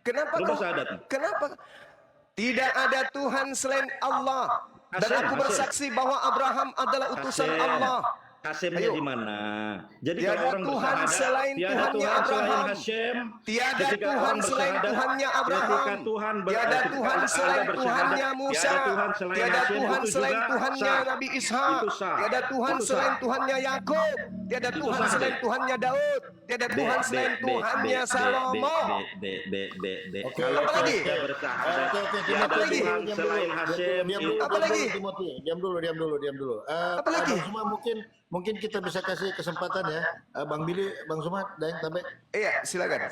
Kenapa Rubah syahadat. Kenapa? Tidak ada Tuhan selain Allah. Dan aku bersaksi bahwa Abraham adalah utusan Allah. Hasyemnya di mana? Jadi Tiada kalau orang Tuhan bersyahadat, selain tiada Tuhannya Tuhan selain Abraham. Hasyem. Tiada Ketika Tuhan orang selain bersyahadat, Tuhannya ketika Abraham. Tuhan Tiada ketika Tuhan Anda selain bersyahadat, Tuhannya Musa. tiada Tuhan selain Tiada Hasyem, Tuhan itu selain juga Tuhannya sah. Nabi Ishak. Itu sah. Tiada Tuhan Itu selain sah. Tuhannya Yakub. Tiada Itu Tuhan sah, selain Dek. Tuhannya Daud. Tiada Tuhan selain Tuhannya Salomo. Oke, Kalau apa lagi? kita bersahadat, Oke, tiada Timothy, Tuhan selain Hasyem. Apa lagi? Diam dulu. Apa lagi? Bang Suma, mungkin kita bisa kasih kesempatan ya, Bang Billy, Bang Suma, Daeng Tabe. Iya, silakan.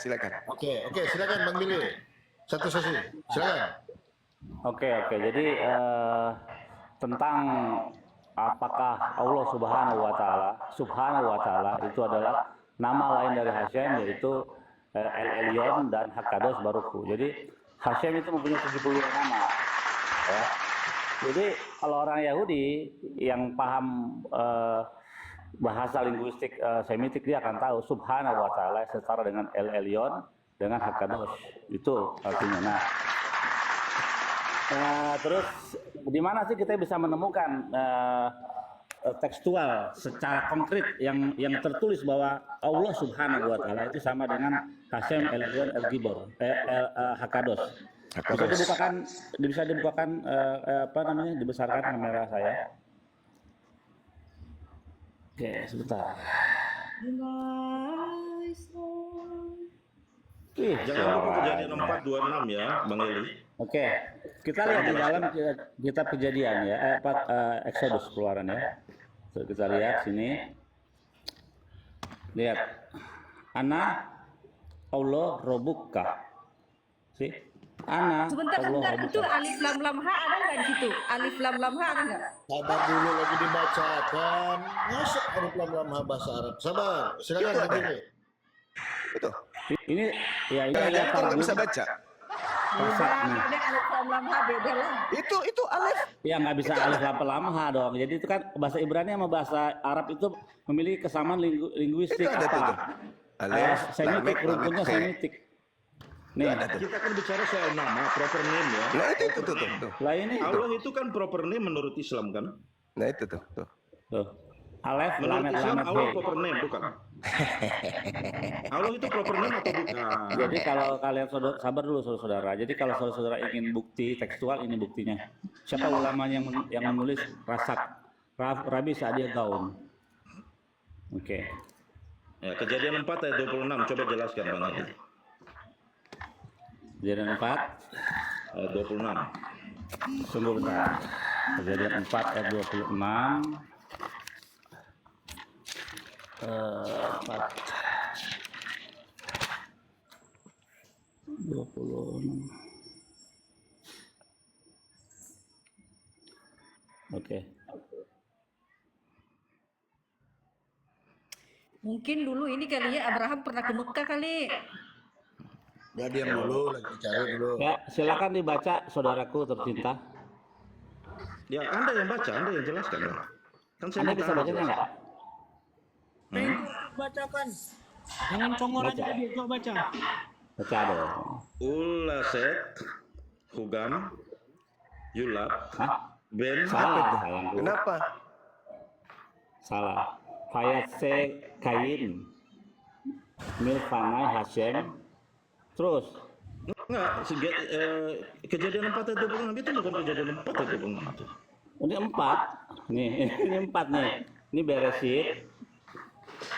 Oke, silakan Bang Billy. Satu sesi, silakan. Oke. Jadi tentang apakah Allah Subhanahu wa Ta'ala itu adalah nama lain dari Hasyem, yaitu El Elyon dan Hakados Baruchu. Jadi Hasyem itu mempunyai 72 nama. Ya. Jadi kalau orang Yahudi yang paham bahasa linguistik Semitik, dia akan tahu Subhanahu wa Ta'ala setara dengan El Elyon dengan Hakados. Itu artinya. Terus di mana sih kita bisa menemukan tekstual secara konkret yang tertulis bahwa Allah Subhanahu wa Ta'ala itu sama dengan Hasyem, El Elyon, El Gibor, Hakados. Bisa dibukakan dibesarkan kamera saya. Oke, sebentar. Jangan lupa Kejadian 4:26 ya, Bang Eli. Oke, kita lihat di dalam kitab Kejadian ya, Exodus Keluaran ya. So, kita lihat sini. Lihat. Ana Allah Robuka. Sih? Ana Sebentar, Allah itu Robuka. alif lam lam ha ada nggak di situ? Alif lam lam ha ada nggak? Sabar dulu, lagi dibacakan. Masa ada pelan-pelan bahasa Arab? Sabar, silakan Bang Billy. Itu. Ini Kalian adalah kan nggak bisa baca. Pasaknya. Ada alif lam lam ha beda lah. Itu alif. Ya nggak bisa alif lamha dong. Jadi itu kan bahasa Ibrani sama bahasa Arab itu memiliki kesamaan linguistik Itu ada tuh. apa? Alif, Semitik, lamet, rukunnya lamet, Semitik. Nih, Kita kan bicara soal nama, proper name ya. Nah itu tuh. lah ini Allah itu kan proper name menurut Islam kan? Nah itu tuh. tuh. Alef, Menurut lamet, Islam lamet, Allah he. proper name bukan? Allah itu proper name atau bukan? Jadi kalau kalian sabar dulu saudara-saudara. Jadi kalau saudara-saudara ingin bukti tekstual, ini buktinya. Siapa ulamanya yang menulis Rasak? Rabi Sa'diyah Gaun. Oke. Ya, Kejadian 4 ayat 26, coba jelaskan Bang Eli. Kejadian 4 Ayat 26. Sungguh bentar. Kejadian 4 ayat 26. 4 26. Oke. Mungkin dulu ini kali ya Abraham pernah ke Mekah kali. Ya diam dulu, lagi cari dulu. Ya, silakan dibaca saudaraku tercinta. Ya, Anda yang baca, Anda yang jelaskan. Ya. Kan saya Anda minta bisa Anda bacanya jelaskan. enggak? Bacakan. Jangan congor aja dia, coba baca. Baca dong. Ulaset Hugam Yulab Hah? Ben Salah sayangku. Kenapa? Salah. Fayatse Kain Milfanai Hasyem. Terus enggak, Kejadian 4 ayat 26 itu bukan Kejadian 4 ayat 26 itu. ini 4. Nih, ini 4 nih. Ini Beresit.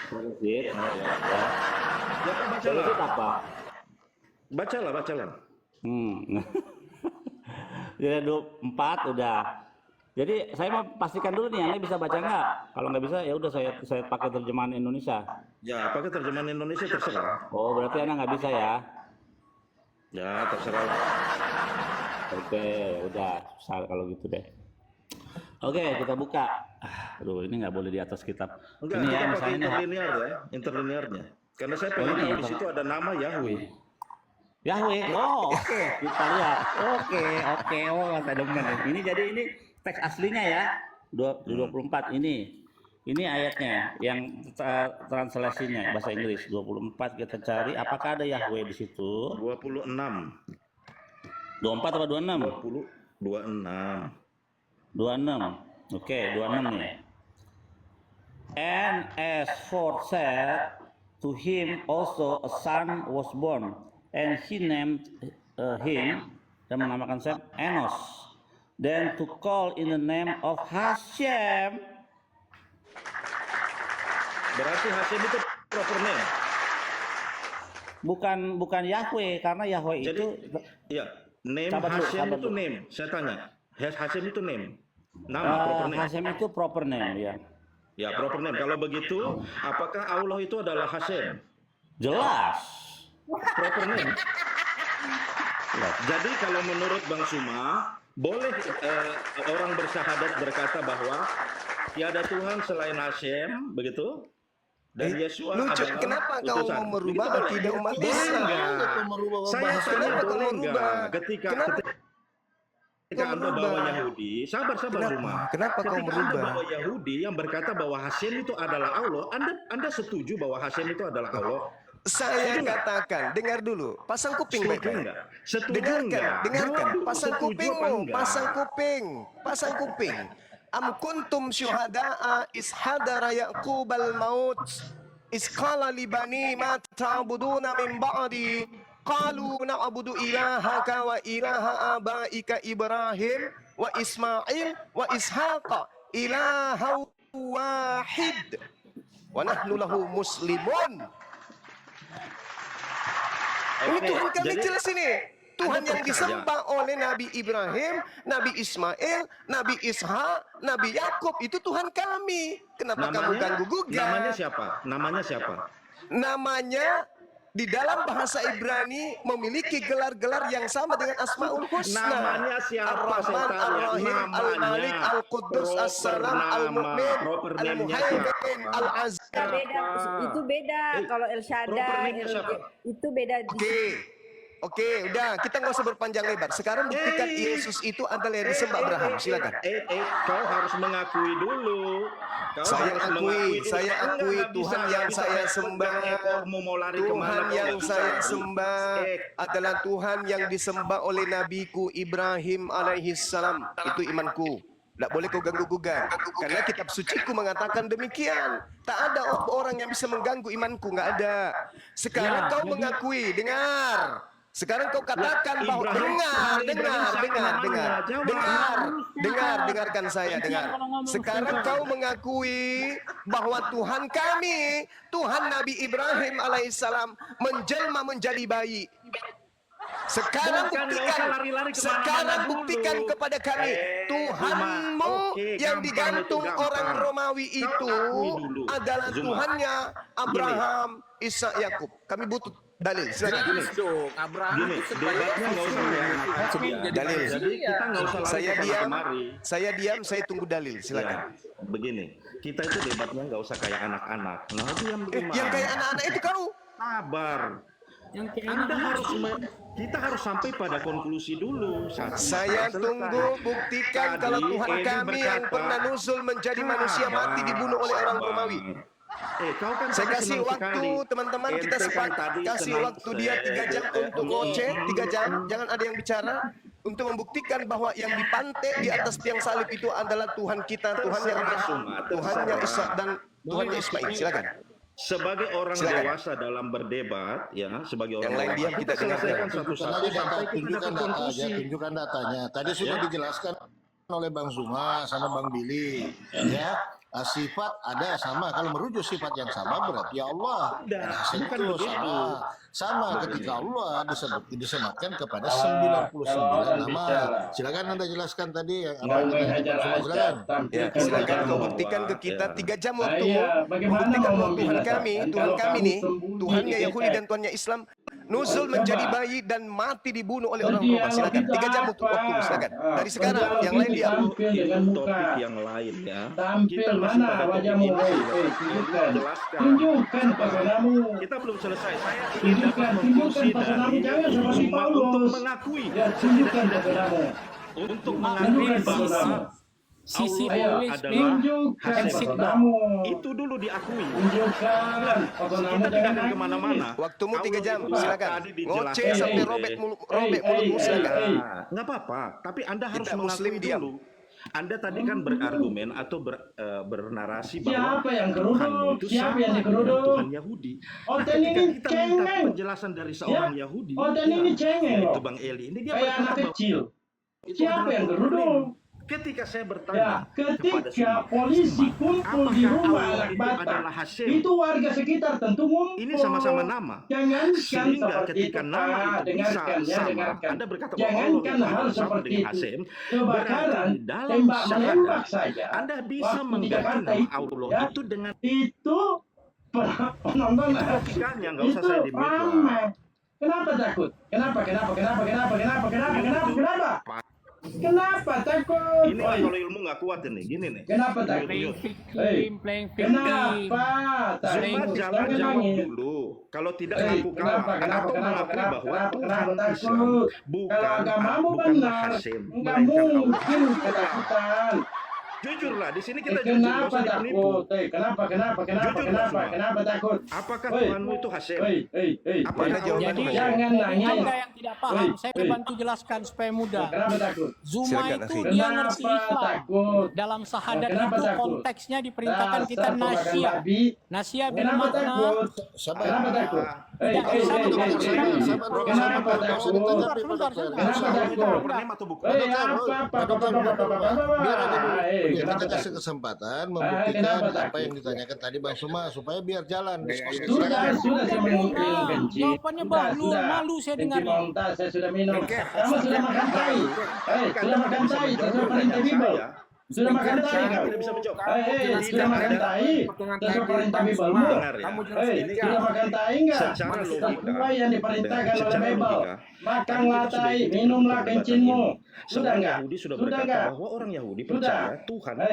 Beresit. Ya kan Beresit apa? Bacalah. Jadi 4 udah. Jadi saya mau pastikan dulu nih, Anda bisa baca nggak? Kalau nggak bisa ya udah saya pakai terjemahan Indonesia. Ya, pakai terjemahan Indonesia terserah. Oh, berarti Anda nggak bisa ya? Ya, terserah. Oke, udah susah kalau gitu deh. Oke, kita buka. Aduh, ini nggak boleh di atas kitab. Enggak, Ini kita ya, pakai misalnya nih, interlinear ya, interlinearnya. Karena saya pengen ini tahu di situ ada nama Yahweh. Yahweh. Oh, oke. Kita lihat. Oke. Oh, saya demen. Ini jadi ini teks aslinya ya. 24 ini. Ini ayatnya yang translasinya bahasa Inggris 24 kita cari apakah ada Yahweh di situ? 26. 24 apa 26? 26. 26. Oke, 26 nih. And as for said, to him also a son was born, and he named him, dan menamakan Sem Enos. Then to call in the name of Hashem. Berarti Hashem itu proper name. Bukan Yahweh, karena Yahweh Jadi, itu ya, name Sabar dulu, Hashem sabar itu dulu. name. Saya tanya, Hashem itu name. Nama proper name. Hashem itu proper name ya. Ya, proper name. Kalau begitu, apakah Allah itu adalah Hashem? Jelas. Proper name. Jadi kalau menurut Bang Suma, boleh orang bersyahadat berkata bahwa tiada Tuhan selain Hashem, begitu? Dan Yesua Lucu, adalah kenapa kau utusan. mau merubah Begitu boleh? akidah umat Boleh Islam? enggak? Merubah Saya bahasa tanya Kenapa kau boleh merubah? enggak? Ketika Kau Anda merubah. bawa Yahudi, sabar Kenapa? Suma. Kenapa kau Ketika Anda merubah? bawa Yahudi yang berkata bahwa Hashem itu adalah Allah, Anda setuju bahwa Hashem itu adalah Allah? Saya katakan, dengar dulu, pasang kuping Setuju baik-baik. enggak? Setuju Dengarkan, enggak? dengarkan, Jawab dulu, pasang setuju apa kupingmu, enggak? pasang kuping. Am kuntum syuhada'a is hadara Yaqubal maut is qala li bani ma ta'buduna min ba'di qalu na'budu ilahaka wa ilaha abaika Ibrahim wa Ismail wa Ishaqa ilaha wahid wa nahnu lahu muslimun. Ini Oke, Tuhan kami jadi jelas ini. Tuhan Anda yang percaya? disembah oleh Nabi Ibrahim, Nabi Ismail, Nabi Ishak, Nabi Yakub itu Tuhan kami. Kenapa kamu ganggu Namanya gugat? siapa? Namanya siapa? Namanya di dalam bahasa Ibrani memiliki gelar-gelar yang sama dengan Asmaul Husna. Namanya siapa? Ar-Rahman, Saya tanya. Ar-Rahim, Al-Malik, Namanya. Al-Quddus, Proper As-Salam, nama. Al-Mu'min, Proper name-nya Al-Muhaimin, siapa? Al-Aziz. Beda, itu beda. Kalau El proper Shaddai, name-nya siapa? itu beda. Oke, udah kita nggak usah berpanjang lebar. Sekarang buktikan Yesus itu adalah yang disembah Abraham. Silakan. Kau harus mengakui dulu. Kau Saya harus akui, mengakui dulu. saya Enggak, akui enggak bisa, Tuhan enggak yang bisa. saya Kayak sembah. pegang ekormu mau lari kemana, Tuhan kau yang enggak saya bisa. sembah adalah Tuhan yang disembah oleh nabiku Ibrahim alaihi salam. Itu imanku. Tidak boleh kau ganggu-gugat. Karena kitab suciku mengatakan demikian. Tak ada orang yang bisa mengganggu imanku. Nggak ada. Sekarang kau mengakui. Dengar. Sekarang kau katakan bahwa dengarkan saya, dengar. Sekarang kau mengakui bahwa Tuhan kami, Tuhan Nabi Ibrahim alaihissalam menjelma menjadi bayi. Sekarang buktikan kepada kami Tuhanmu yang digantung orang Romawi itu adalah Tuhannya Abraham, Ishak, Yakub. Kami butuh dalil. Silakan. Gini, debatnya nggak usah Dalil. Jadi kita nggak usah lari Saya ke diam. kemari. Saya diam. Saya tunggu dalil. Silakan. Ya, begini, kita itu debatnya nggak usah kayak anak-anak. Nah, diam bagaimana? Yang kayak anak-anak itu kau. Sabar. Yang kayak Anda harus kita harus sampai pada konklusi dulu. Saya tunggu buktikan kalau Tuhan kami yang pernah nuzul menjadi manusia mati dibunuh oleh orang Romawi. Kau kan Saya tadi kasih senang waktu sekali. teman-teman kita Ente kan sepakat tadi kasih senang waktu dia 3 jam untuk ngoceh 3 jam, jangan ada yang bicara untuk membuktikan bahwa yang dipantai di atas tiang salib itu adalah Tuhan kita, Tuhannya Abraham, Tuhannya Ishak dan Tuhannya Ismail. Silakan. Sebagai orang Silakan. dewasa dalam berdebat, ya, sebagai orang Yang lain dewasa, diam, kita dengarkan. selesaikan Tunjukkan satu-satu aja data, sampai kita tunjukkan dapat data aja, konklusi. tunjukkan datanya. Tadi sudah dijelaskan oleh Bang Zuma sama Bang Billy, ya. Sifat ada sama. Kalau merujuk sifat yang sama berarti ya Allah. Udah, Hasil bukan itu begitu. sama ketika Allah disematkan kepada 99 nama. Silakan Anda jelaskan tadi yang apa yang dikatakan Bang Zuma, silakan. Ya, silakan kau buktikan ke kita 3 jam waktumu. Membuktikan bahwa Tuhan kami nih, Tuhannya Yahudi dan Tuhannya Islam nuzul menjadi bayi dan mati dibunuh oleh orang Roma. Silakan 3 jam untuk waktumu. Silakan. Dari sekarang yang lain diam. Itu topik yang lain, ya. Kita masih mana pada topik wajahmu, ini. tunjukkan. Jelaskan. Tunjukkan pesonamu. Kita belum selesai. Saya ingin Tunjukkan, dapat tunjukkan konklusi pesonamu. dari Jangan seperti Zuma untuk Paulus. mengakui Ya, tunjukkan pesonamu. untuk mengakui Tunjukkan bahwa pesonamu. Sisi Allah always adalah Tunjukkan Hasem. pesonamu. Itu dulu diakui. Tunjukkan pesonamu. Kita tidak Jangan akan nangis. kemana-mana. Waktumu 3 Allah jam, itu silakan. tadi dijelaskan Ngoceh sampai oleh- robek mulutmu, silakan. Nah, nggak apa-apa. Tapi Anda harus Kita Muslim mengakui diam. dulu. Anda tadi kan berargumen atau bernarasi bahwa Siapa yang geruduk? Tuhanmu itu Siapa sama yang dengan digeruduk? Tuhan Yahudi. Oh, Nah, dan ketika ini kita minta cengeng. penjelasan dari seorang Ya. Yahudi, Oh, dan ini cengeng yaitu loh. Bang Eli, ini dia Kayak berkata anak bahwa kecil. itu Siapa adalah yang Tuhan. geruduk? Ketika saya Ya, bertanya kepada ketika semua, polisi kumpul di apakah rumah Allah anak itu Batak, adalah Hasem? itu warga sekitar tentu ngumpul. Ini sama-sama nama. Jangankan Sehingga seperti ketika itu, nama Pak. itu bisa Dengarkan ya, sama, dengarkan. Anda berkata bahwa Allah Jangankan itu hal sama seperti dengan itu. Hasem, Kebakaran, berarti di dalam tembak syahadat, menembak saja. Anda bisa Waktu di mengganti Jakarta nama itu, Allah ya. itu dengan Itu penonton logikanya, nggak usah saya di-mute lah. ramai. Kenapa takut? Kenapa takut? Ini kan kalau ilmu nggak kuat ini, gini nih. Kenapa takut? Playing Hey, victim. Kenapa Cuma takut? jangan jawab dulu. Kalau tidak ngaku kalah atau mengakui bahwa Tuhan Islam Kalau agamamu bukanlah benar, Hasem, nggak melainkan Allah. mungkin ketakutan. Jujurlah, di sini kita jujur, nggak Kenapa usah ditipu. takut? Kenapa takut? Apakah Hei. Tuhanmu itu Hasem? Apa Mana yang jawaban Jadi Mas? Jangan nangis. Anda yang tidak paham, saya bantu jelaskan supaya mudah. Kenapa takut? Zuma Silakan, itu akhi. dia ngerti Kenapa Islam. takut? Dalam syahadat Kenapa itu takut? konteksnya diperintahkan kita Dasar ponakan nasia. babi. Nasia Kenapa bermakna takut? Sabar. Kenapa takut? Tidak bisa menjadi Kenapa takut? Sebentar. Kenapa takut? Pernem atau bukan? Kita kasih kesempatan membuktikan kenapa apa takut? yang ditanyakan tadi Bang Suma supaya biar jalan diskusi. Sudah saya mengungkapkan Nah, benci. jawabannya bahlul, malu saya Benci dengarnya. montas, saya sudah minum. Kamu sudah makan tai. Sudah makan tai, sesuai perintah Bible. Sudah makan tai Saya kau. tidak bisa menjawab. Sudah makan tai, sesuai perintah Bible-mu. Dengar ya. Ini Sudah makan tai enggak? secara logika Sesuai yang diperintahkan oleh secara Bible. logika, Makanlah tadi kita sudah tai, ikuti minumlah perdebatan kencinmu. ini. Sudah Seorang enggak? Yahudi sudah Sudah berkata enggak? bahwa orang Yahudi Sudah. percaya Tuhan yang apa?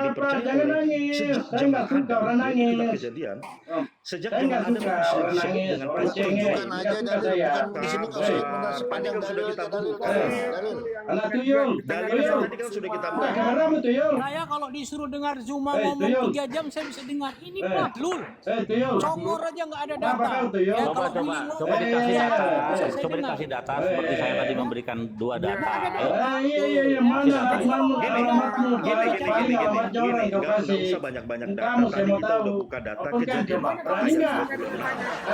dipercaya Jangan oleh nangis. sejak Saya zaman nggak suka Adam. orang Itu nangis. itulah kejadian. Oh. Sejak Saya zaman nggak Adam suka manusia orang disebut nangis, dengan orang Tuhan. cengeng. Tunjukkan Nggak aja suka dalil, saya. bukan di sini kau sudah Tadi kan sudah kita buka. dalil. Anak tuyul, Dalilnya tadi kan sudah kita buka buka. kameramu tuyul. Saya kalau disuruh dengar Zuma Tuyul. ngomong 3 jam saya bisa dengar. Ini bahlul. Tuyul. Congor aja nggak ada Apa data. kau tuyul? Ya, Coba kalau coba bunyi coba ngomong, dikasih Eh, data, saya coba dengar. dikasih data seperti saya tadi memberikan 2 data. Ayo. Iya, mana alamatmu, alamatmu, paling alamatnya orang kau Nggak kasih. usah banyak-banyak data. Kamu saya Tadi mau kita tahu. udah buka data Open kan, kejadian coba. empat Berani ayat nggak? 26.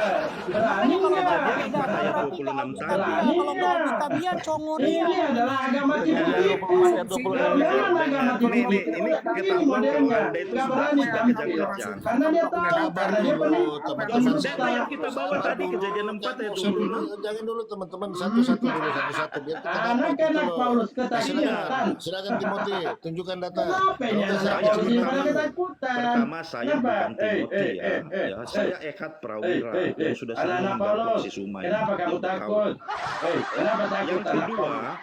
Berani Kalau nggak? nggak ada Ayat data, berarti 26 kalau tadi. kalau nggak kita biar congor Ini dia. adalah agama tipu-tipu. Ayat 26. Jangan agama tipu-tipu. Ini Ini ketahuan modelnya. Anda itu Nggak sudah berani tampil. kejang-kejang. Karena dia tahu, karena dia penipu. Data yang kita bawa tadi kejadian 4 ayat 26. Jangan dulu teman-teman satu-satu dulu satu-satu biar kita dapat Anak-anak gitu loh. Paulus Silakan, ketakutan. silakan Timothy tunjukkan data. Kenapa ini Udah, anak saya Paulus ini cerita pada dulu. ketakutan? Pertama saya Kenapa? bukan Timothy ya. Ya, saya eh. Ekat Prawira yang sudah sering Anak-anak menggarap Paulus, si Sumai. kenapa kamu Yang tahu. takut? Kenapa takut Yang anak kedua, Paulus?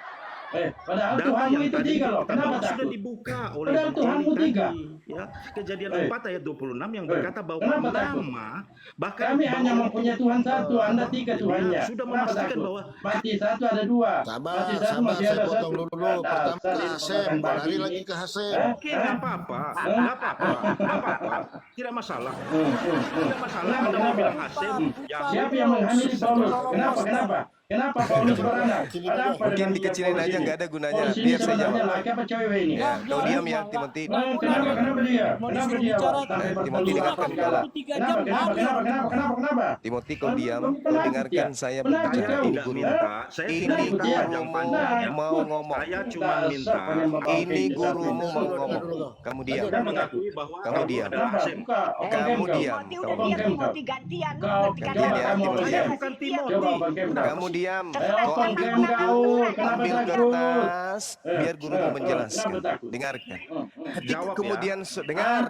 Padahal data Tuhanmu yang itu tadi 3 loh. kita Kenapa bawa sudah takut? dibuka oleh Padahal Bang Tuhanmu Eli 3. tadi. Ya, kejadian 4 ayat 26 yang Eh, berkata bahwa kenapa takut? nama bahkan Kami hanya bahwa mempunyai Tuhan satu, Anda 3 Tuhannya. sudah Kenapa memastikan takut? bahwa Mati 1 ada 2. Sabar, Mati 1 sabar, masih saya ada potong 1. dulu. Pertama ke Hasem, lari lagi ke Hasem. Oke, nggak apa-apa, nggak apa-apa, nggak apa-apa, tidak masalah, tidak masalah. Anda mau bilang Hasem, ya Siapa yang menghamili Paulus? Kenapa? Kenapa Paulus beranak? Ada apa Mungkin dengan dikecilin Paulus aja, ini? nggak ada gunanya. Paulus ini Biar saya sebenarnya jawab. laki apa cewek ini? Ya, kau diam ya, Timothy. Kenapa dia? Mau Kenapa disuruh dia? bicara, Sampai Timothy bertelu dengarkan apa segala? dulu. 3 jam Kenapa? Timothy, kau diam. Kau dengarkan saya berbicara. saya Ini tidak guru. minta, saya Ini tidak minta panjang gurumu panjangnya. mau ngomong. Saya cuma minta Ini gurumu mau ngomong. Kamu diam. Anda mengakui bahwa Kamu diam. adalah Hasem. Kamu diam. Timothy Kamu udah biar diam. Timothy gantian. Kau Ngerti kan? Diam ya, Timothy. Saya bukan Timothy. Kamu diam. Kau Open ambil cam buku, kau. Kenapa ambil takut? kertas, biar gurumu menjelaskan. Kenapa takut? Dengarkan. Jawab ya. Kemudian dengar.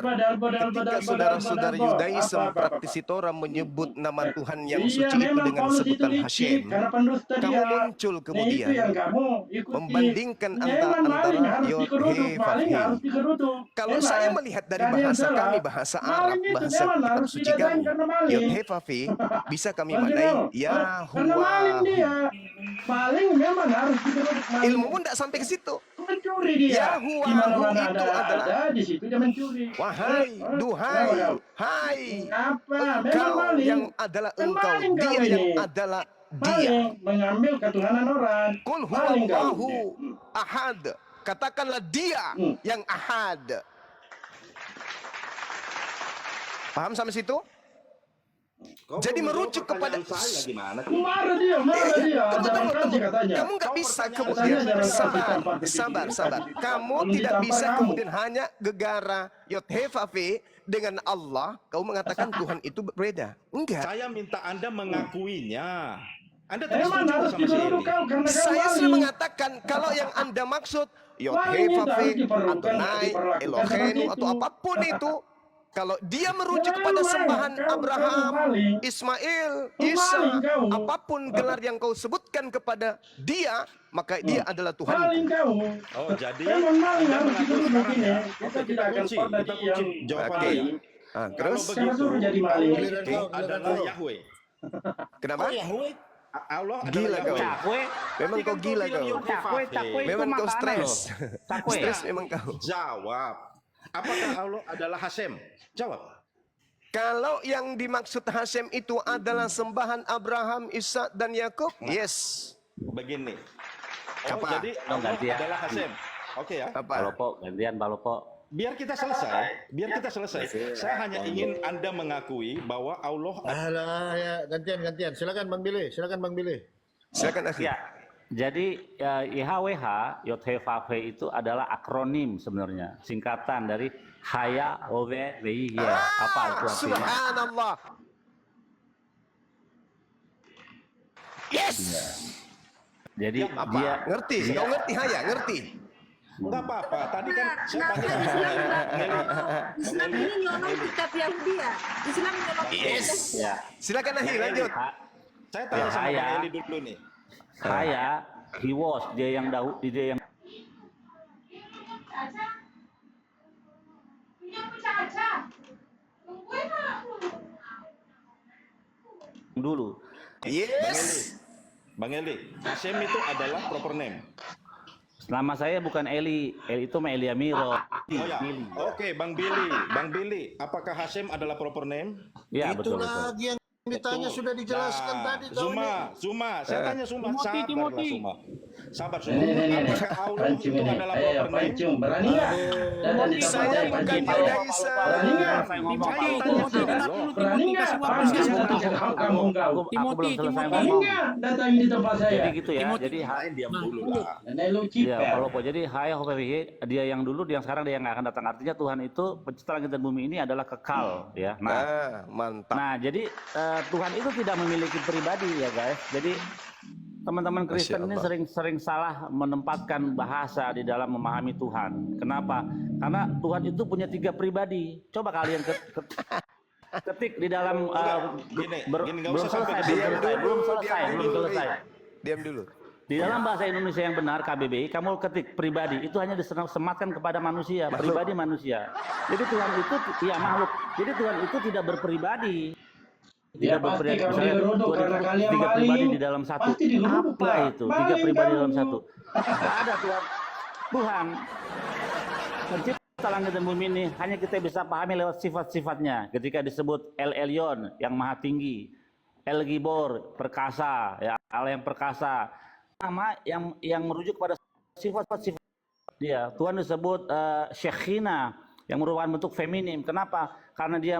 Ketika saudara-saudara Yudaism praktisi Torah menyebut nama Tuhan yang suci itu dengan sebutan Hashem, kamu muncul kemudian membandingkan antara Yod, He, Vav, He. Kalau saya melihat dari bahasa kami, bahasa Arab, bahasa kitab suci kami, Yod, He, Vav, He, bisa kami maknai Yahuwah. Maling memang harus digeruduk. Ilmu pun tidak sampai ke situ. mencuri dia. Yahuwahu Di mana-mana itu ada, adalah- di situ dia mencuri. Wahai, duhai, Kenapa kau? hai, Apa? Memang engkau maling. yang adalah Kan engkau, maling kau dia ini. yang adalah dia. Maling mengambil ketuhanan orang. Qul Maling kau. huwallahu ahad. Katakanlah dia yang ahad. Paham sampai situ? Kau Jadi belum merujuk jawab pertanyaan kepada- saya gimana? Marah dia, marah dia. Jangan kasih katanya. Kamu nggak Kau bisa pertanyaan kemudian saya jangan sabar, tampar ke sabar, pipi. sabar. Kamu Belum tidak ditampar bisa kamu. kemudian hanya gegara Yod-Heh-Vav-He dengan Allah. Kau mengatakan Tuhan itu berbeda. Enggak. Saya minta Anda mengakuinya. Anda tadi Emang setuju harus sama si dituduh Eli? kau karena kau Saya sudah maling. mengatakan kalau yang Anda maksud Maling itu Yod-Heh-Vav-He, harus diperlukan, Adonai, diperlakukan Elohenu seperti atau itu. apapun itu, kalau dia merujuk Jangan kepada main, sembahan kau Abraham, maling. Ismail, Kau Isa, maling kau. apapun gelar yang kau sebutkan kepada dia, maka dia adalah Tuhan. Maling kau. Oh, jadi Memang maling Anda harus mengaku dituduh sekarang begini. ya? Kita Oke, tidak akan kunci, pernah kita yang kunci jawaban Oke. dia. Ah, Kalau terus Saya begitu, suruh jadi maling. Allah Giliran itu kau, giliran adalah kau. Yahweh. kenapa? Allah Gila adalah kau. Yahweh. Cakwe, Memang Tadi kau kan gila bilang kau. Yod-Heh-Vav-He. cakwe itu Memang kau makanan stres. loh. Cakwe. Stres memang kau. Jawab. Apakah Allah adalah Hasem? Jawab. Kalau yang dimaksud Hasem itu adalah sembahan Abraham, Ishak dan Yakub, yes. Begini. Oh, Apa? jadi Oh, Allah ganti ya. adalah Hasem. Oke ya. Apa? Palopo, gantian Palopo. Biar kita selesai. Saya hanya ingin Anda mengakui bahwa Allah Alah ya, gantian. Silakan Bang Billy, Silakan akhi. Ya, jadi YHWH, Yod-Heh-Vav-He itu adalah akronim sebenarnya, singkatan dari Haya Ove Vihya. Apa itu artinya? Subhanallah. Yes. Jadi Apa? dia Ngerti? Kau ngerti Haya? Ngerti? enggak apa-apa. Tadi kan saya Nah, tanya kan sama Islam ini nyolong kitab Yahudi ya. Islam nyolong kitab Yes. Yahudi. ya Silakan akhi lanjut. saya tanya sama Saya. Bang Eli dulu nih. Haya, he was, dia yang dulu. Yes. Bang Eli, Hasem itu adalah proper name. Nama saya bukan Eli, Eli itu mah Eliamiro. Oh ya. Oke, Bang Billy, apakah Hasem adalah proper name? Ya, Itu betul. lagi yang ditanya sudah dijelaskan tadi kau ini. Zuma, saya tanya Zuma, sabarlah Timothy. Zuma. Sabar Zuma. Ini. Apakah Allah Pancung itu ini. adalah Ayo, proper name? pancung. Berani nggak? Datang di tempat Saya saya, bukan pancung. Yudaisa. Berani nggak? Saya ngomong Timothy, apa? Timothy, Berani nggak? Pasti saya tangkap kampung kau. Aku belum selesai Berani ngomong. nggak datang di tempat saya? Jadi gitu ya. Jadi Diam dulu lah. Nenek lu ya cipet. Palopo. Jadi Haya Hovevihi, dia yang dulu, dia yang sekarang, dia yang akan datang. Artinya Tuhan itu pencipta langit dan bumi ini adalah kekal ya. Nah, mantap. Nah, jadi Tuhan itu tidak memiliki pribadi ya guys. Jadi teman-teman Kristen ini Masya sering salah menempatkan bahasa di dalam memahami Tuhan. Kenapa? Karena Tuhan itu punya 3 pribadi. Coba kalian ketik di dalam Gini, nggak belum usah sampai selesai, ke situ. belum selesai. Diam dulu. Di dalam bahasa Indonesia yang benar KBBI, kamu ketik pribadi itu hanya disematkan kepada manusia, pribadi manusia. Jadi Tuhan itu ya makhluk. Jadi Tuhan itu tidak berpribadi. Ya Tidak pasti berpribadi. kami Misalnya, geruduk Tuhan karena itu kalian 3 maling. pribadi di dalam satu. Pasti digeruduk, Apa Pak. itu? 3 Maling pribadi kamu. dalam satu. Tidak ada Tuhan. Tuhan pencipta langit dan bumi ini hanya kita bisa pahami lewat sifat-sifatnya. Ketika disebut El Elyon yang maha tinggi, El Gibor perkasa, ya Allah yang perkasa. Nama yang merujuk pada sifat-sifat dia. Tuhan disebut Shekhina yang merupakan bentuk feminim. Kenapa? Karena dia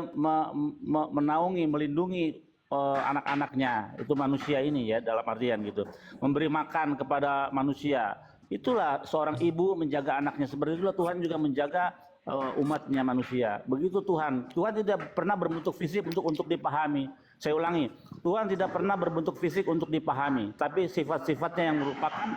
menaungi, melindungi anak-anaknya, itu manusia ini ya, dalam artian gitu. Memberi makan kepada manusia. Itulah seorang ibu menjaga anaknya, seperti itulah Tuhan juga menjaga umatnya manusia. Begitu Tuhan. Tuhan tidak pernah berbentuk fisik untuk dipahami. Saya ulangi, Tuhan tidak pernah berbentuk fisik untuk dipahami, tapi sifat-sifatnya yang merupakan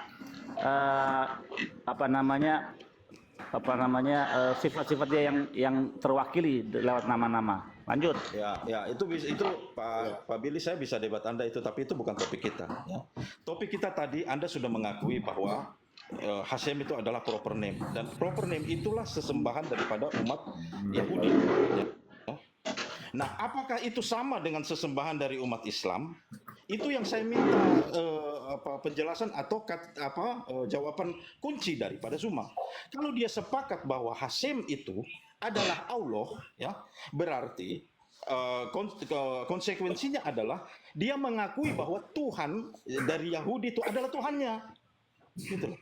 sifat-sifat dia yang terwakili lewat nama-nama. Lanjut. Ya, itu Pak Billy, saya bisa debat Anda itu, tapi itu bukan topik kita. Ya. Topik kita tadi Anda sudah mengakui bahwa Hasem itu adalah proper name, dan proper name itulah sesembahan daripada umat Yahudi. Ya. Nah, apakah itu sama dengan sesembahan dari umat Islam? Itu yang saya minta penjelasan atau jawaban kunci daripada Zuma. Kalau dia sepakat bahwa Hasem itu adalah Allah, ya, berarti konsekuensinya adalah dia mengakui bahwa Tuhan dari Yahudi itu adalah Tuhannya. Gitu loh.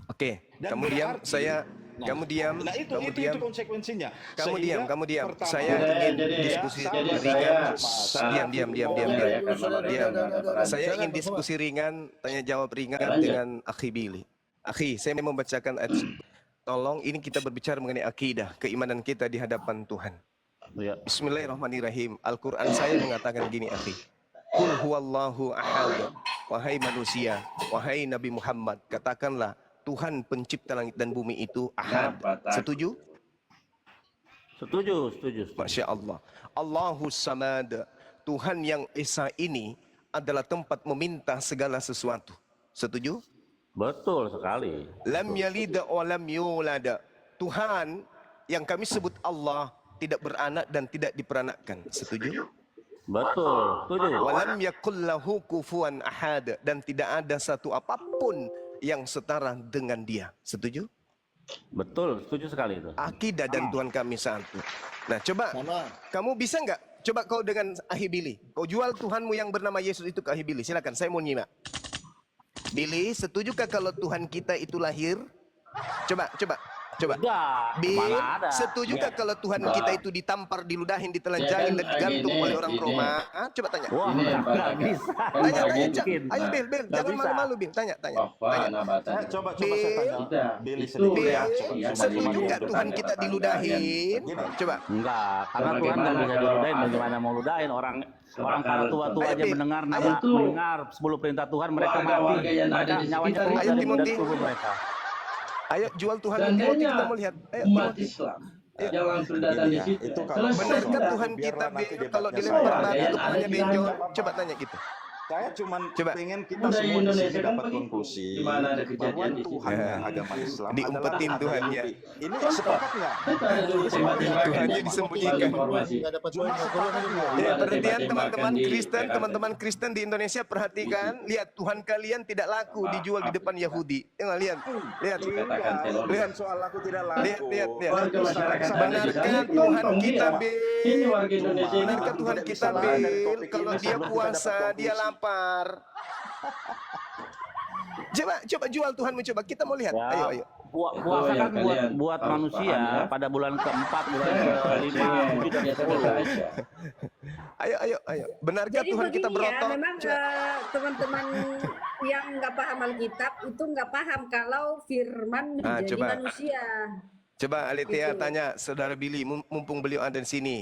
Oke, Dan kamu diam, berarti- saya kamu diam, Nah itu kamu itu diam. konsekuensinya. Kamu diam, kamu diam. Pertama, Saya ingin diskusi ringan. Diam. Saya ingin diskusi ringan, tanya jawab ringan dengan Akhi Billy. Akhi, saya mau membacakan ayat. Tolong, ini kita berbicara mengenai akidah, keimanan kita di hadapan Tuhan. Ya. Bismillahirrahmanirrahim. Al-Quran saya mengatakan gini, Akhi. Qul huwallahu ahad. Wahai manusia, wahai Nabi Muhammad, katakanlah Tuhan pencipta langit dan bumi itu ahad. Setuju? Setuju. Masya Allah. Allahus samad. Tuhan yang Esa ini adalah tempat meminta segala sesuatu. Setuju? Betul sekali. Lam yalid wa lam yulad. Tuhan yang kami sebut Allah tidak beranak dan tidak diperanakkan. Setuju? Betul. Setuju. Walam yakul lahu kufuwan ahad, dan tidak ada satu apapun yang setara dengan dia. Setuju? Betul. Setuju sekali itu. Akidah dan Tuhan kami satu. Nah, coba Sama. kamu bisa nggak? Coba kau dengan Akhi Billy, kau jual Tuhanmu yang bernama Yesus itu ke Akhi Billy. Silakan, saya mau nyimak. Billy, setujukah kalau Tuhan kita itu lahir? Coba. Enggak. Bil, Mana ada. setujukah kalau Tuhan kita itu ditampar, diludahin, ditelanjangin, dan digantung oleh orang Roma? Ah, coba tanya. Wah, Ini yang nggak Pak. bisa. Kan Tanya, nggak Cak. mungkin. Ayo, Bil, Nggak jangan bisa. malu-malu, Bil. Tanya. Coba Bil, saya tanya. Tidak. Billy Itu sedikit ya. reaksi Coba, yang coba, setuju coba. nggak Tuhan kita diludahin? Coba. Enggak, karena Tuhan nggak bisa diludahin. Bagaimana mau ludahin orang para tua-tua Ayo, aja Bil. mendengar Ayo. mendengar 10 perintah Tuhan, mereka Warga-warga mati. yang ada Mereka di nyawanya sekitar keluar Ayo, dari Timothy. tubuh mereka. Ayo jual Tuhan Timothy, Seandainya kita mau lihat. Ayo, umat Timothy. Islam yang langsung datang di situ, Itu kalau selesai Benarkah sudah. Tuhan kita Biarlah nanti Bil, kalau debatnya dilempar saya. batu Yang kepalanya ada di benjol? dalam- Coba tanya gitu. Saya cuma Coba. pengen kita Budaya semua di Indonesia sini kan dapat begitu. konklusi Di mana ada bahwa kejadian di situ. Tuhan Ya. agama Islam Diumpetin adalah Tuhannya. Ini sepakat nggak? Itu ada dulu tembak-tembakan Tuhannya di disembunyikan. informasi. Nggak dapat Cuma poinnya. sepakat nggak? Ya, Ada perhatian tembak-tembakan teman-teman di Kristen, Jakarta. teman-teman Kristen di Indonesia perhatikan, lihat Tuhan kalian tidak laku dijual di depan Yahudi. Ya nggak, lihat. Dikatakan teroris. Lihat. Soal aku tidak laku. Lihat. Warga masyarakat ada di Benarkah sana Tuhan contoh kita, dia. Bil? Ini warga Indonesia ini Benarkah Tuhan Tidak kita, bisa lari dari Bil? topik Kalau ini dia sebelum kita puasa, dapat dia konklusi. lapar. Coba jual Tuhanmu, coba kita mau lihat. Ayo. Puasa kan buat harus manusia paham, ya. pada bulan keempat, bulan kelima, tujuh, dan biasa-biasa 10. aja. Ayo. Benarkah Jadi Tuhan kita begini ya, berotot? memang teman-teman yang nggak paham Alkitab itu nggak paham kalau firman menjadi coba. manusia. Coba Alitia Gitu. tanya saudara Billy, mumpung beliau ada di sini.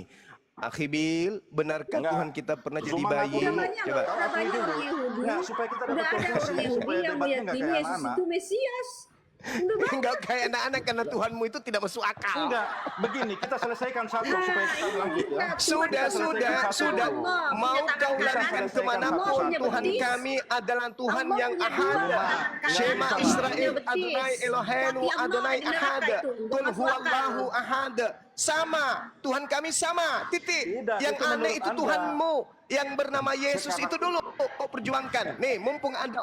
Akhi Bil, benarkah Enggak. Tuhan kita pernah jadi Zuma bayi? ngaku dulu. Coba. Udah banyak orang Yahudi. Nah, supaya kita dapat Udah ada konklusi, orang Yahudi supaya yang debatnya nggak meyakini kayak Yesus anak-anak. itu Mesias. Udah banyak. Enggak kayak anak-anak karena Tuhanmu itu tidak masuk akal. Enggak, begini kita selesaikan satu supaya kita lanjut ya. Sudah. Mau kau larikan kemanapun, Maunya Tuhan betis. kami adalah Tuhan Allah yang punya ahad. dua. Shema Allah Israel, punya betis. Adonai Eloheinu, Tapi Allah Adonai di neraka ahad. itu, untuk Qul masuk huwallahu akal. ahad. Sama, Tuhan kami sama. Titik. Tidak, Yang itu aneh menurut itu Anda. Tuhanmu yang bernama Yesus Sekarang- itu dulu kau perjuangkan. Nih, mumpung ada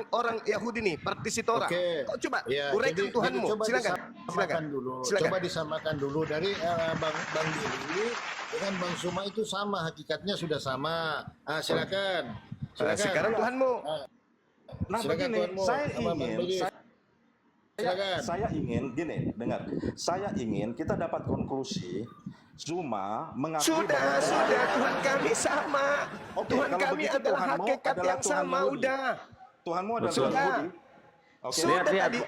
orang Yahudi nih, partisitora. Oke. Kau coba Ya, uraikan Tuhanmu. coba Silakan. disamakan dulu. Silakan. Coba disamakan dulu dari Bang Billy dengan Bang Suma itu sama, hakikatnya sudah sama. Silakan. Sekarang Tuhanmu. Nah Silakan, begini, Tuanmu. saya Sama Bang ingin, Billy. Silakan. saya ingin, gini, dengar. Saya ingin kita dapat konklusi. Zuma mengakui Sudah, Tuhan kami sama. Oke, Tuhan kalau kami begitu adalah Tuhanmu hakikat adalah yang Tuhan sama, Yahudi. udah. Tuhanmu adalah Sudah. Tuhan Yahudi. Oke. Sudah Lihat. tadi.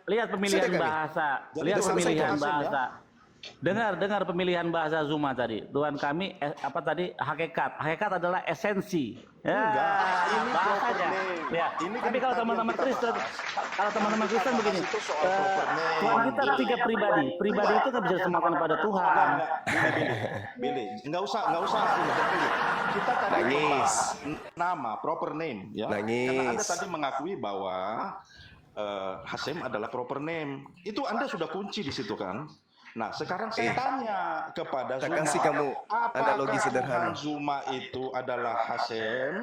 Lihat pemilihan Sudah kali. bahasa. Jadi Lihat itu selesai pemilihan Hasim, ya? bahasa. Dengar pemilihan bahasa Zuma tadi. Tuhan kami apa tadi? Hakikat. Hakikat adalah esensi. Ya, Enggak, ini bahasanya. proper name. Ya. Ini kan Tapi kalau tadi teman-teman yang kita Kristen, bahas. kalau teman-teman Kristen begini, itu soal proper name. Tuhan kita tiga pribadi. Pribadi itu kan bisa disamakan pada Tuhan. Billy, nggak usah Billy. Kita tadi Nangis. membahas nama, proper name, ya. Nangis. Karena Anda tadi mengakui bahwa Hasem adalah proper name. Itu Anda sudah kunci di situ kan. Nah, sekarang saya tanya kepada Tak Zuma, kasih kamu analogi apakah sederhana. Tuhan Zuma itu adalah Hasem?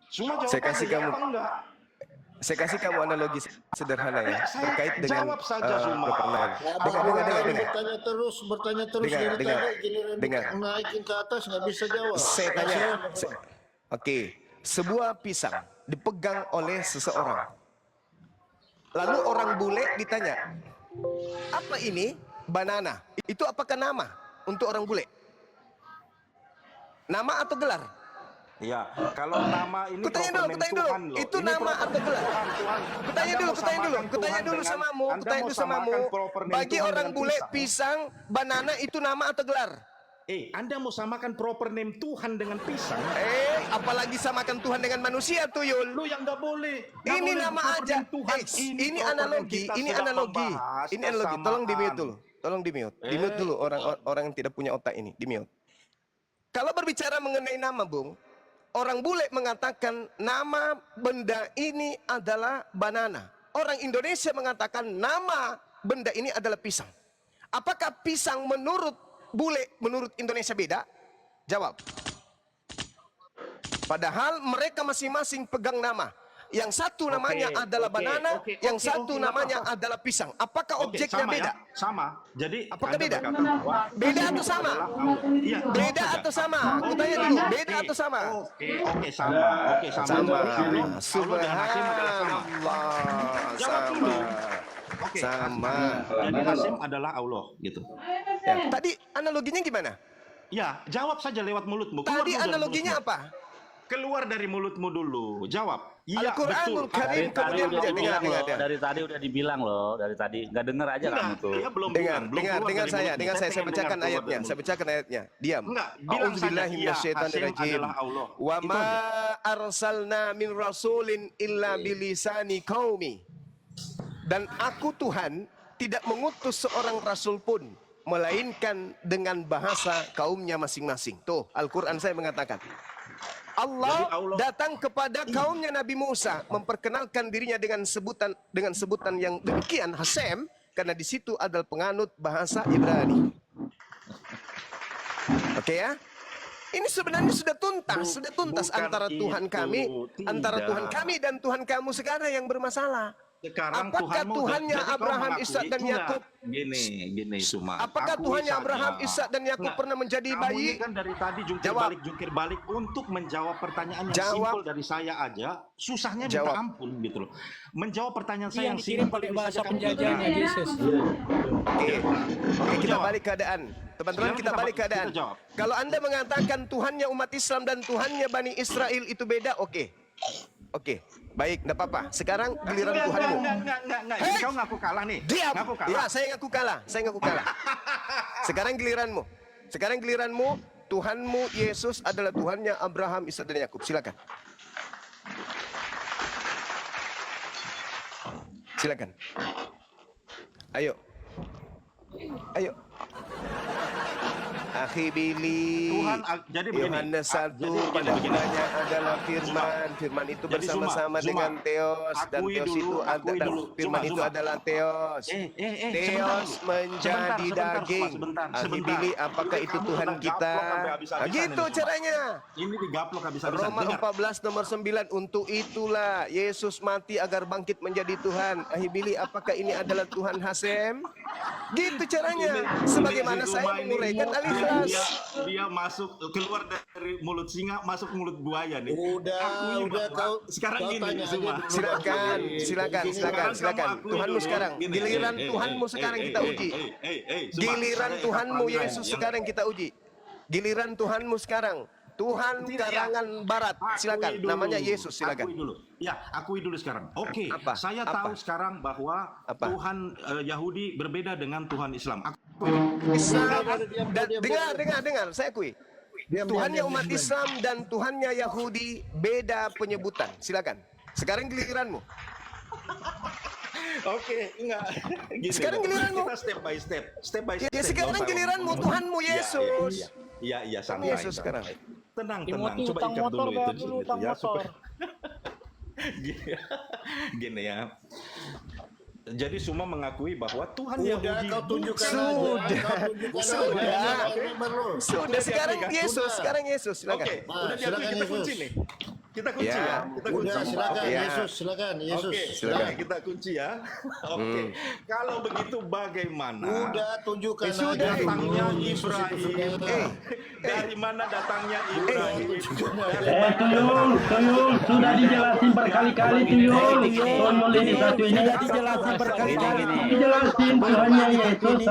Zuma jawab Saya kasih aja, ya kamu apa enggak? Saya kasih kamu analogi sederhana ya Saya terkait dengan jawab saja, Zuma. peperangan. Ya, Dengar. bertanya terus Dengar, dari dengar. tadi, giliran Dengar. naikin ke atas nggak bisa jawab. Saya tanya. Oke, sebuah pisang dipegang oleh seseorang. Lalu orang bule ditanya, apa ini? Banana. Itu apakah nama untuk orang bule? Nama atau gelar? Ya, kalau nama ini Kutanya dulu, propernem Tuhan loh. itu Ini nama propernem atau gelar? Tuhan. Kutanya Anda dulu, mau kutanya samakan Tuhan dengan- samamu, Anda kutanya mau dulu samamu. samakan propernem Bagi Tuhan orang dengan bule, pisang. pisang, banana itu nama atau gelar? Anda mau samakan proper name Tuhan dengan pisang? Apalagi samakan Tuhan dengan manusia tuh, Yul. Lu yang nggak boleh. Nggak Ini boleh nama proper aja. name Tuhan. Ini proper name analogi, kita ini sedang analogi. membahas Ini analogi. Tolong di mute dulu. Tolong di mute. Di mute dulu orang yang tidak punya otak ini. Di mute. Kalau berbicara mengenai nama, Bung, orang bule mengatakan nama benda ini adalah banana. Orang Indonesia mengatakan nama benda ini adalah pisang. Apakah pisang menurut bule, menurut Indonesia beda? Jawab. Padahal mereka masing-masing pegang nama. Yang satu namanya adalah banana, yang satu namanya adalah pisang. Apakah Oke, objeknya sama beda? ya, sama. Jadi Apakah Anda beda? berkata bahwa Beda atau sama? Iya, Beda jawab atau saja. sama? Kutanya dulu, beda atau sama? Oke, sama. Oke, sama. Sama. Jadi Allah dan Hasim adalah sama. Subhanallah. Jawab dulu. Sama. Oke, Sama. Jadi Hasim adalah Allah gitu. Ya, tadi analoginya gimana? Ya, jawab saja lewat mulutmu. Keluar Tadi dulu dari analoginya mulutmu. apa? Keluar dari mulutmu dulu. Jawab. Iya, Al-Quranul betul. Karim. Dari tadi kemudian udah dengar, dibilang dengar, loh. dengar. Dari tadi udah dibilang loh. Dari tadi nggak denger aja Enggak, kamu tuh. dia belum Dengar, bilang, belum dengar, keluar dengar dari saya, mulutmu. dengar saya pengen bacakan dengar keluar ayatnya. dari Saya bacakan ayatnya. Diam. Enggak, bilang saja, A'udzubillahi iya, minasyaitonirrajim. Hasim adalah Allah. Wa Itu ma aja. arsalna min rasulin illa bilisani qaumi. Dan aku Tuhan tidak mengutus seorang rasul pun melainkan dengan bahasa kaumnya masing-masing. Tuh, Al-Quran saya mengatakan. Jadi Allah Allah- datang kepada kaumnya Nabi Musa memperkenalkan dirinya dengan sebutan yang demikian Hasem, karena di situ adalah penganut bahasa Ibrani. Oke ya? Ini sebenarnya sudah tuntas bukan antara Tuhan itu, kami, tidak. antara Tuhan kami dan Tuhan kamu sekarang yang bermasalah. Sekarang Apakah Tuhanmu, Tuhannya jadi kau Abraham, mengakui, Ishak dan enggak. Yakub? Gini, Suma. Apakah Akui Tuhannya saja. Abraham, Ishak dan Yakub Enggak. pernah menjadi Kamu bayi? ini kan dari tadi Jawab. jungkir balik untuk menjawab pertanyaan yang Jawab. simpel dari saya aja, susahnya minta Jawab. ampun gitu loh. Menjawab pertanyaan Itu saya yang yang dikirim simpel pakai ini bahasa saja kamu penjajahannya gagal. Yesus. Oke, kita jawab. balik keadaan. Teman-teman, Sekarang kita balik keadaan. kita jawab. Kalau Anda mengatakan Tuhannya umat Islam dan Tuhannya Bani Israel itu beda, oke. Oke, baik, enggak apa-apa. Sekarang giliran Tuhanmu. Enggak. Hei! Kau ngaku kalah nih. Diam. Ngaku kalah. Ya, saya ngaku kalah. Sekarang giliranmu. Tuhanmu Yesus adalah Tuhannya Abraham, Ishak dan Yakub. Silakan. Ayo. Akhi Billy. Tuhan, jadi begini. Yohanes 1 Jadi begini, pada adalah firman. Firman itu Jadi bersama-sama Zuma, dengan Theos, dan akui Theos dulu, itu akui adalah dulu. firman Zuma, itu Zuma. adalah Theos. Theos menjadi daging. Akhi Billy, apakah itu Tuhan kita? Nah, gitu caranya. Ini digaplok habis-habisan. Roma Dengar. 14 nomor 9, untuk itulah Yesus mati agar bangkit menjadi Tuhan. Ahibili, apakah ini adalah Tuhan Hasem? Gitu caranya. Sebagaimana Si saya Zuma ini menguraikan Al-Ikhlas. dia masuk keluar dari mulut singa masuk mulut buaya nih. Udah, Akui udah, bahwa kau- sekarang kau gini tanya aja Zuma. dulu. Silakan. Sekarang kamu akui Tuhanmu dulu. sekarang. Gini, Giliran Tuhanmu sekarang kita uji. Giliran Tuhanmu Yesus sekarang kita uji. Giliran Tuhanmu sekarang. Tuhan karangan barat. Silakan. Namanya Yesus. Silakan. Akui dulu. Ya, akui dulu sekarang. Oke, Apa? saya Apa? tahu sekarang bahwa Apa? Tuhan Yahudi berbeda dengan Tuhan Islam. Akui. Islam Diam, dan diam, dengar, saya akui. Tuhannya umat Islam dan Tuhannya Yahudi beda penyebutan. Silakan. Sekarang giliranmu. Oke, enggak. Gini, Sekarang loh. giliranmu. Kita step by step. Step by step. Ya sekarang Nggak usah giliranmu, ngomong. Tuhanmu Yesus. Iya, santai. Yesus sekarang. Tenang. Timothy Coba utang ikat motor, dulu bayar itu dulu di situ utang ya, motor. supaya- Gini ya. Jadi Suma mengakui bahwa Tuhan Udah Yahudi kau tunjukkan Sudah. aja. Kau tunjukkan Sudah. aja. Member lu. Sudah sekarang diaplikasi. Yesus, sekarang Yesus, silakan. Oke, Nah, udah silakan kita kunci Yesus. nih. Kita kunci Ya. ya. Kita kunci. Udah silakan Ya. Yesus, silakan Yesus. Oke, silakan. kita kunci ya. Oke. Kalau begitu bagaimana? Udah tunjukkan sudah. aja. Datangnya Yesus itu Ibrahim. sudah. Dari mana datangnya Ibrahim? Tuyul, sudah dijelasin berkali-kali Tuyul. Tuyul ini satu ini. Dijelasin berkali-kali. Dijelasin Tuhannya Yesus.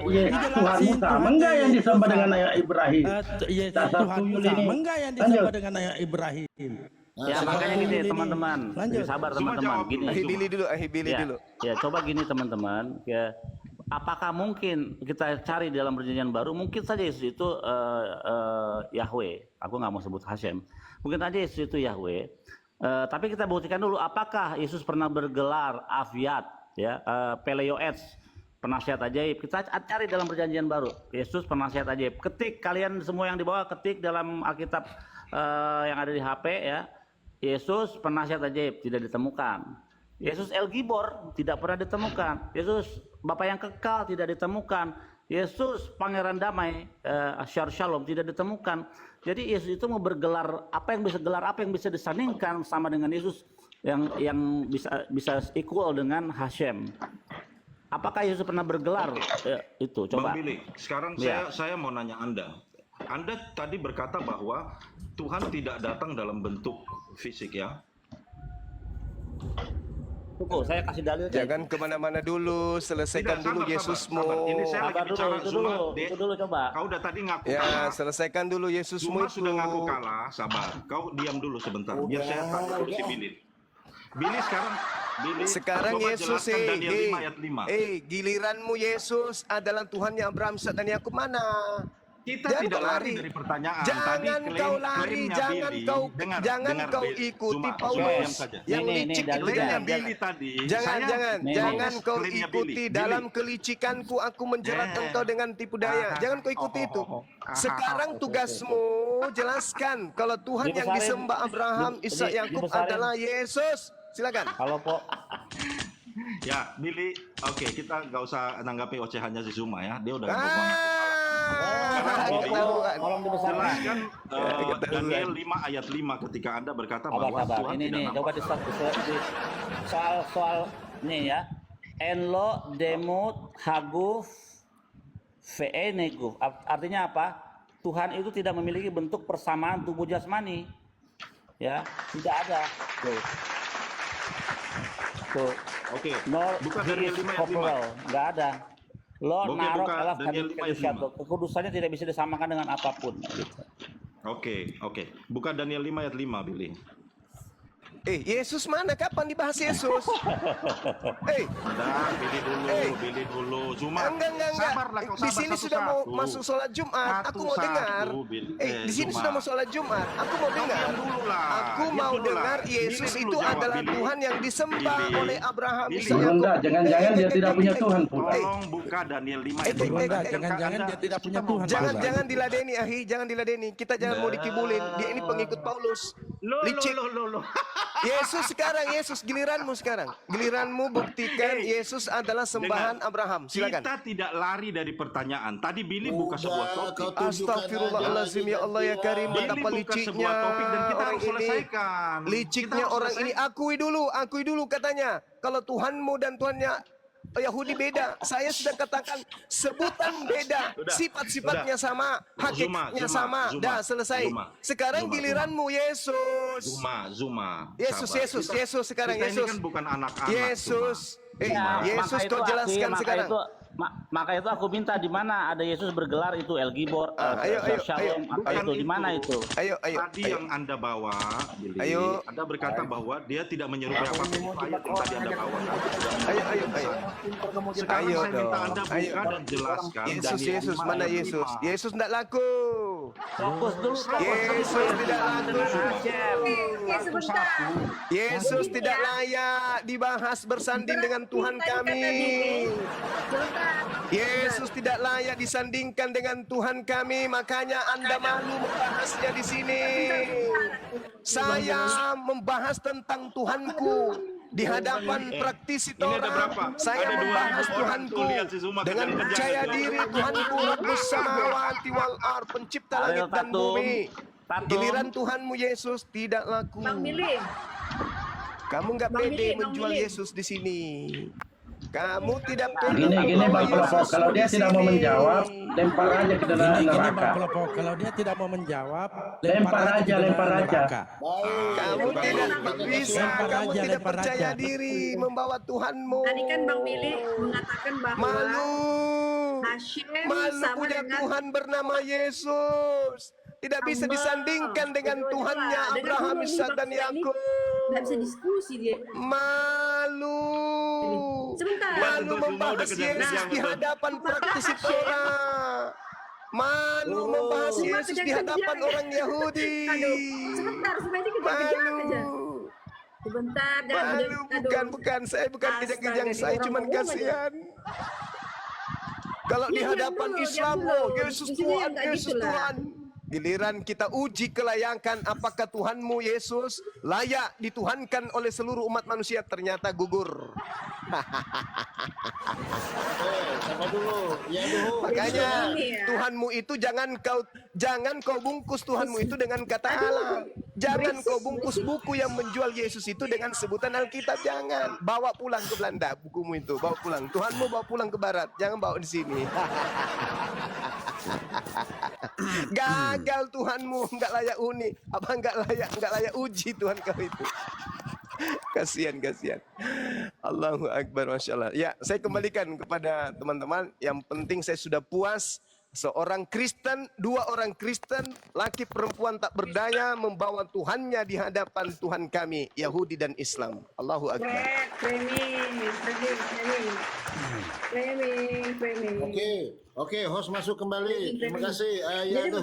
Yesus Tuhan sama enggak yang disembah dengan ayah Ibrahim? Yesus Dasar Tuhan tuyul sama ini. enggak yang Lanjut. disembah dengan ayah Ibrahim? Ya makanya gini teman-teman, Lanjut. sabar Semua teman-teman. jawab Gini, Ahi Billy dulu, Ahi Billy ya, dulu. ya coba gini teman-teman. Ya, apakah mungkin kita cari dalam perjanjian baru? Mungkin saja Yesus itu Yahweh. Aku nggak mau sebut Hashem. Mungkin aja Yesus itu Yahweh. Tapi kita buktikan dulu apakah Yesus pernah bergelar Aviat, ya, Peleoets, penasihat ajaib. Kita cari dalam perjanjian baru. Yesus penasihat ajaib. Ketik kalian semua yang di bawah, ketik dalam Alkitab yang ada di HP ya. Yesus penasihat ajaib tidak ditemukan. Yesus El Gibor tidak pernah ditemukan. Yesus Bapa yang kekal tidak ditemukan. Yesus Pangeran Damai, Shalom tidak ditemukan. Jadi Yesus itu mau bergelar apa yang bisa disandingkan sama dengan Yesus yang bisa equal dengan Hashem. Apakah Yesus pernah bergelar itu? Coba. Bang Billy, sekarang Ya. saya mau nanya Anda. Anda tadi berkata bahwa Tuhan tidak datang dalam bentuk fisik ya. Tunggu, saya kasih dalil. Jangan kemana-mana dulu, selesaikan Tidak, dulu sabar. Yesusmu. Ini saya Sabar lagi dulu, bicara itu Zuma. dulu, itu dulu coba. Kau udah tadi ngaku Ya, kalah. selesaikan dulu Yesusmu Zuma itu. sudah ngaku kalah, sabar. Kau diam dulu sebentar. Biar saya tanya dulu si Billy. Billy Sekarang coba Yesus jelaskan Daniel 5 ayat 5. giliranmu Yesus adalah Tuhannya Abraham, Ishak dan Yakub mana? Kita Jangan tidak kau lari dari pertanyaan. Jangan Tadi kau lari, klaimnya jangan Billy. kau Dengar, ikuti Zuma, Paulus diam saja. yang Nih, licik dalilnya. itu. Klaimnya Jangan. Billy tadi. Jangan, saya- jangan kau klaimnya ikuti Billy. dalam kelicikanku aku menjerat engkau dengan tipu daya. Jangan kau ikuti itu. Sekarang tugasmu jelaskan kalau Tuhan yang Dibesarin. disembah Abraham, Ishak, Yakub Dibesarin. adalah Yesus. Silakan. Kalau Ya, Billy, oke, kita nggak usah nanggapi ocehannya si Zuma ya. Dia udah ngomong. Ketahuan. tolong dibesarkan. Jelaskan Daniel 5 ayat 5 ketika Anda berkata bahwa Sabar. Tuhan Ini tidak nih, nampak. coba di soal nih ya. Enlo demut haguf ve'eneguf. Artinya apa? Tuhan itu tidak memiliki bentuk persamaan tubuh jasmani. Ya, tidak ada. Tuh. Oke, Nor buka he Daniel is 5 ayat 5. corporeal, nggak ada. Lo Oke, narok buka elaf Daniel 5 ayat 5. kekudusannya tidak bisa disamakan dengan apapun. Gitu. Oke. Buka Daniel 5 ayat 5, Billy. Yesus mana? Kapan dibahas Yesus? Udah, Billy dulu. Zuma, Enggak. sabarlah kau, Di sabar sini sudah mau satu-satu. masuk sholat Jumat. Aku mau Satu-satu, dengar. Billy. Di sini Zuma. sudah mau sholat Jumat. Aku mau dengar. diam dulu lah. Aku Diam mau dulu dengar lah. Yesus Billy itu dulu jawab, adalah Billy. Tuhan yang disembah Billy. oleh Abraham, Billy. Ishak, Yakub. Enggak, jangan-jangan dia tidak punya Tuhan pula. Tolong buka Daniel 5 ayat 5. Enggak, jangan-jangan dia tidak punya Tuhan. Jangan diladeni, Ahi. Jangan diladeni. Kita jangan mau dikibulin. Dia ini pengikut Paulus. Licik. Lo. Yesus sekarang, Yesus giliranmu sekarang. Giliranmu buktikan Yesus adalah sembahan Abraham. Silakan. Kita tidak lari dari pertanyaan. Tadi Billy buka sebuah topik. kau tunjukkan Astagfirullahaladzim, aja ya Allah ya Karim. Billy Betapa buka liciknya sebuah topik dan kita orang harus ini. selesaikan. Liciknya Kita harus orang ini. selesaikan. Akui dulu katanya. Kalau Tuhanmu dan Tuhannya Yahudi beda. Saya sudah katakan sebutan beda. Udah, Sifat-sifatnya sama. Hakikatnya Zuma, sama. Dah selesai. Sekarang Zuma. giliranmu Yesus. Zuma. Yesus, Sabar. Yesus sekarang Kita Yesus. ini kan bukan anak-anak. Yesus. Ya, Yesus maka kau itu jelaskan sekarang. Maka itu aku minta di mana ada Yesus bergelar itu El Gibor, Ayo, Shalom, ayo. apa itu di mana itu? Ayo. Tadi yang Anda bawa, Billy, Ayo. Anda berkata bahwa dia tidak menyerupai apapun itu ayat yang tadi Anda bawa. Ayo. Sekarang Ayo saya minta dong. Anda Ayo. buka dan jelaskan. Yesus, Daniel Yesus, 5 mana ayat Yesus? 5. Yesus tidak laku. Fokus dulu. Yesus tidak laku. Sebentar. Yesus tidak layak dibahas bersanding dengan Tuhan kami. Sebentar. Yesus tidak layak disandingkan dengan Tuhan kami, makanya Anda malu membahasnya di sini. Saya membahas tentang Tuhanku. di hadapan praktisi Ini ada Torah, berapa? saya Ada 2.000 membahas orang Tuhanku tuh, lihat si Zuma dengan kejar-kejar. percaya diri Tuhanku Rabbus samawati wal ar, pencipta langit dan bumi. Giliran Tuhanmu Yesus tidak laku. Bang Billy, Kamu nggak Bang pede Billy, Bang menjual Billy. Yesus di sini. Kamu tidak pede Gini membawa Bang Pelopor, Yesus kalau dia di tidak mau sini. menjawab, lempar aja ke dalam Gini Bang neraka. Pelopor, kalau dia tidak mau menjawab, Lempar aja, ke dalam lempar aja. neraka. Baik. Kamu baik. tidak Kita bisa, Lempar kamu aja, tidak lempar percaya aja. diri membawa Tuhanmu. tadi kan Bang Billy mengatakan bahwa Malu. Hashem Malu sama punya dengan Tuhan bernama Yesus. Tidak bisa Allah. disandingkan dengan Betul Tuhannya juga. Dengan Abraham, dulu nih, Ishak, Bang dan Billy, Yakub. nggak bisa diskusi dia. Malu. Sebentar. Malu Betul, semua membahas udah kejang-kejang, Yesus di betul. hadapan praktisi Torah. Malu membahas Cuma Yesus di kejang-kejang hadapan ya. orang Yahudi. Aduh, sebentar supaya dia kejang-kejang aja. Malu. Sebentar, jangan Malu, aduh. bukan. Saya bukan Astaga, kejang-kejang, dia saya orang cuma ngomong aja. kasihan. Kalau di Diam hadapan dulu, diam Islam, dulu. oh Yesus Di sini Tuhan, nggak Yesus gitu lah. Tuhan. Giliran kita uji kelayakan apakah Tuhanmu Yesus layak dituhankan oleh seluruh umat manusia, ternyata gugur. Sama dulu. Ya dulu. Makanya Ini ya. Tuhanmu itu jangan kau bungkus Tuhanmu itu dengan kata Allah. Jangan kau bungkus buku yang menjual Yesus itu dengan sebutan Alkitab, jangan. Bawa pulang ke Belanda bukumu itu, bawa pulang. Tuhanmu bawa pulang ke barat, jangan bawa di sini. Gagal Tuhanmu, nggak layak uni. Apa nggak layak uji Tuhan kau itu. Kasihan. Allahu Akbar, Masya Allah. Ya, saya kembalikan kepada teman-teman. Yang penting saya sudah puas. Seorang Kristen, 2 orang Kristen, laki perempuan tak berdaya, membawa Tuhannya di hadapan Tuhan kami, Yahudi dan Islam. Allahu Akbar. Framing. Oke, host masuk kembali. Terima kasih. Ya Jadi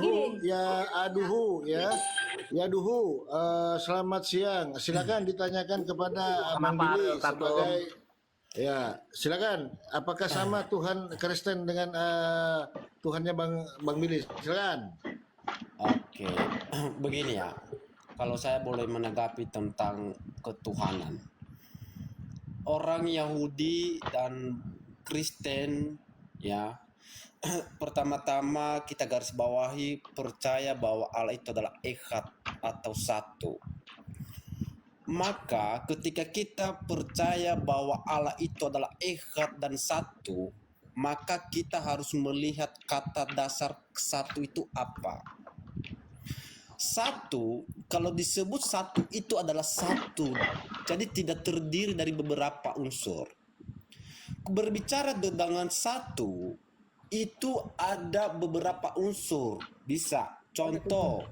Aduhu. Selamat siang. Silakan ditanyakan kepada Bang Billy sebagai silakan. Apakah sama Tuhan Kristen dengan Tuhannya Bang Billy? Silakan. Oke, begini ya. Kalau saya boleh menanggapi tentang ketuhanan, orang Yahudi dan Kristen, ya, pertama-tama kita garis bawahi percaya bahwa Allah itu adalah echad atau satu. Maka ketika kita percaya bahwa Allah itu adalah echad dan satu, maka kita harus melihat kata dasar satu itu apa. Satu, kalau disebut satu itu adalah satu, jadi tidak terdiri dari beberapa unsur. Berbicara dengan satu, itu ada beberapa unsur. Bisa, contoh,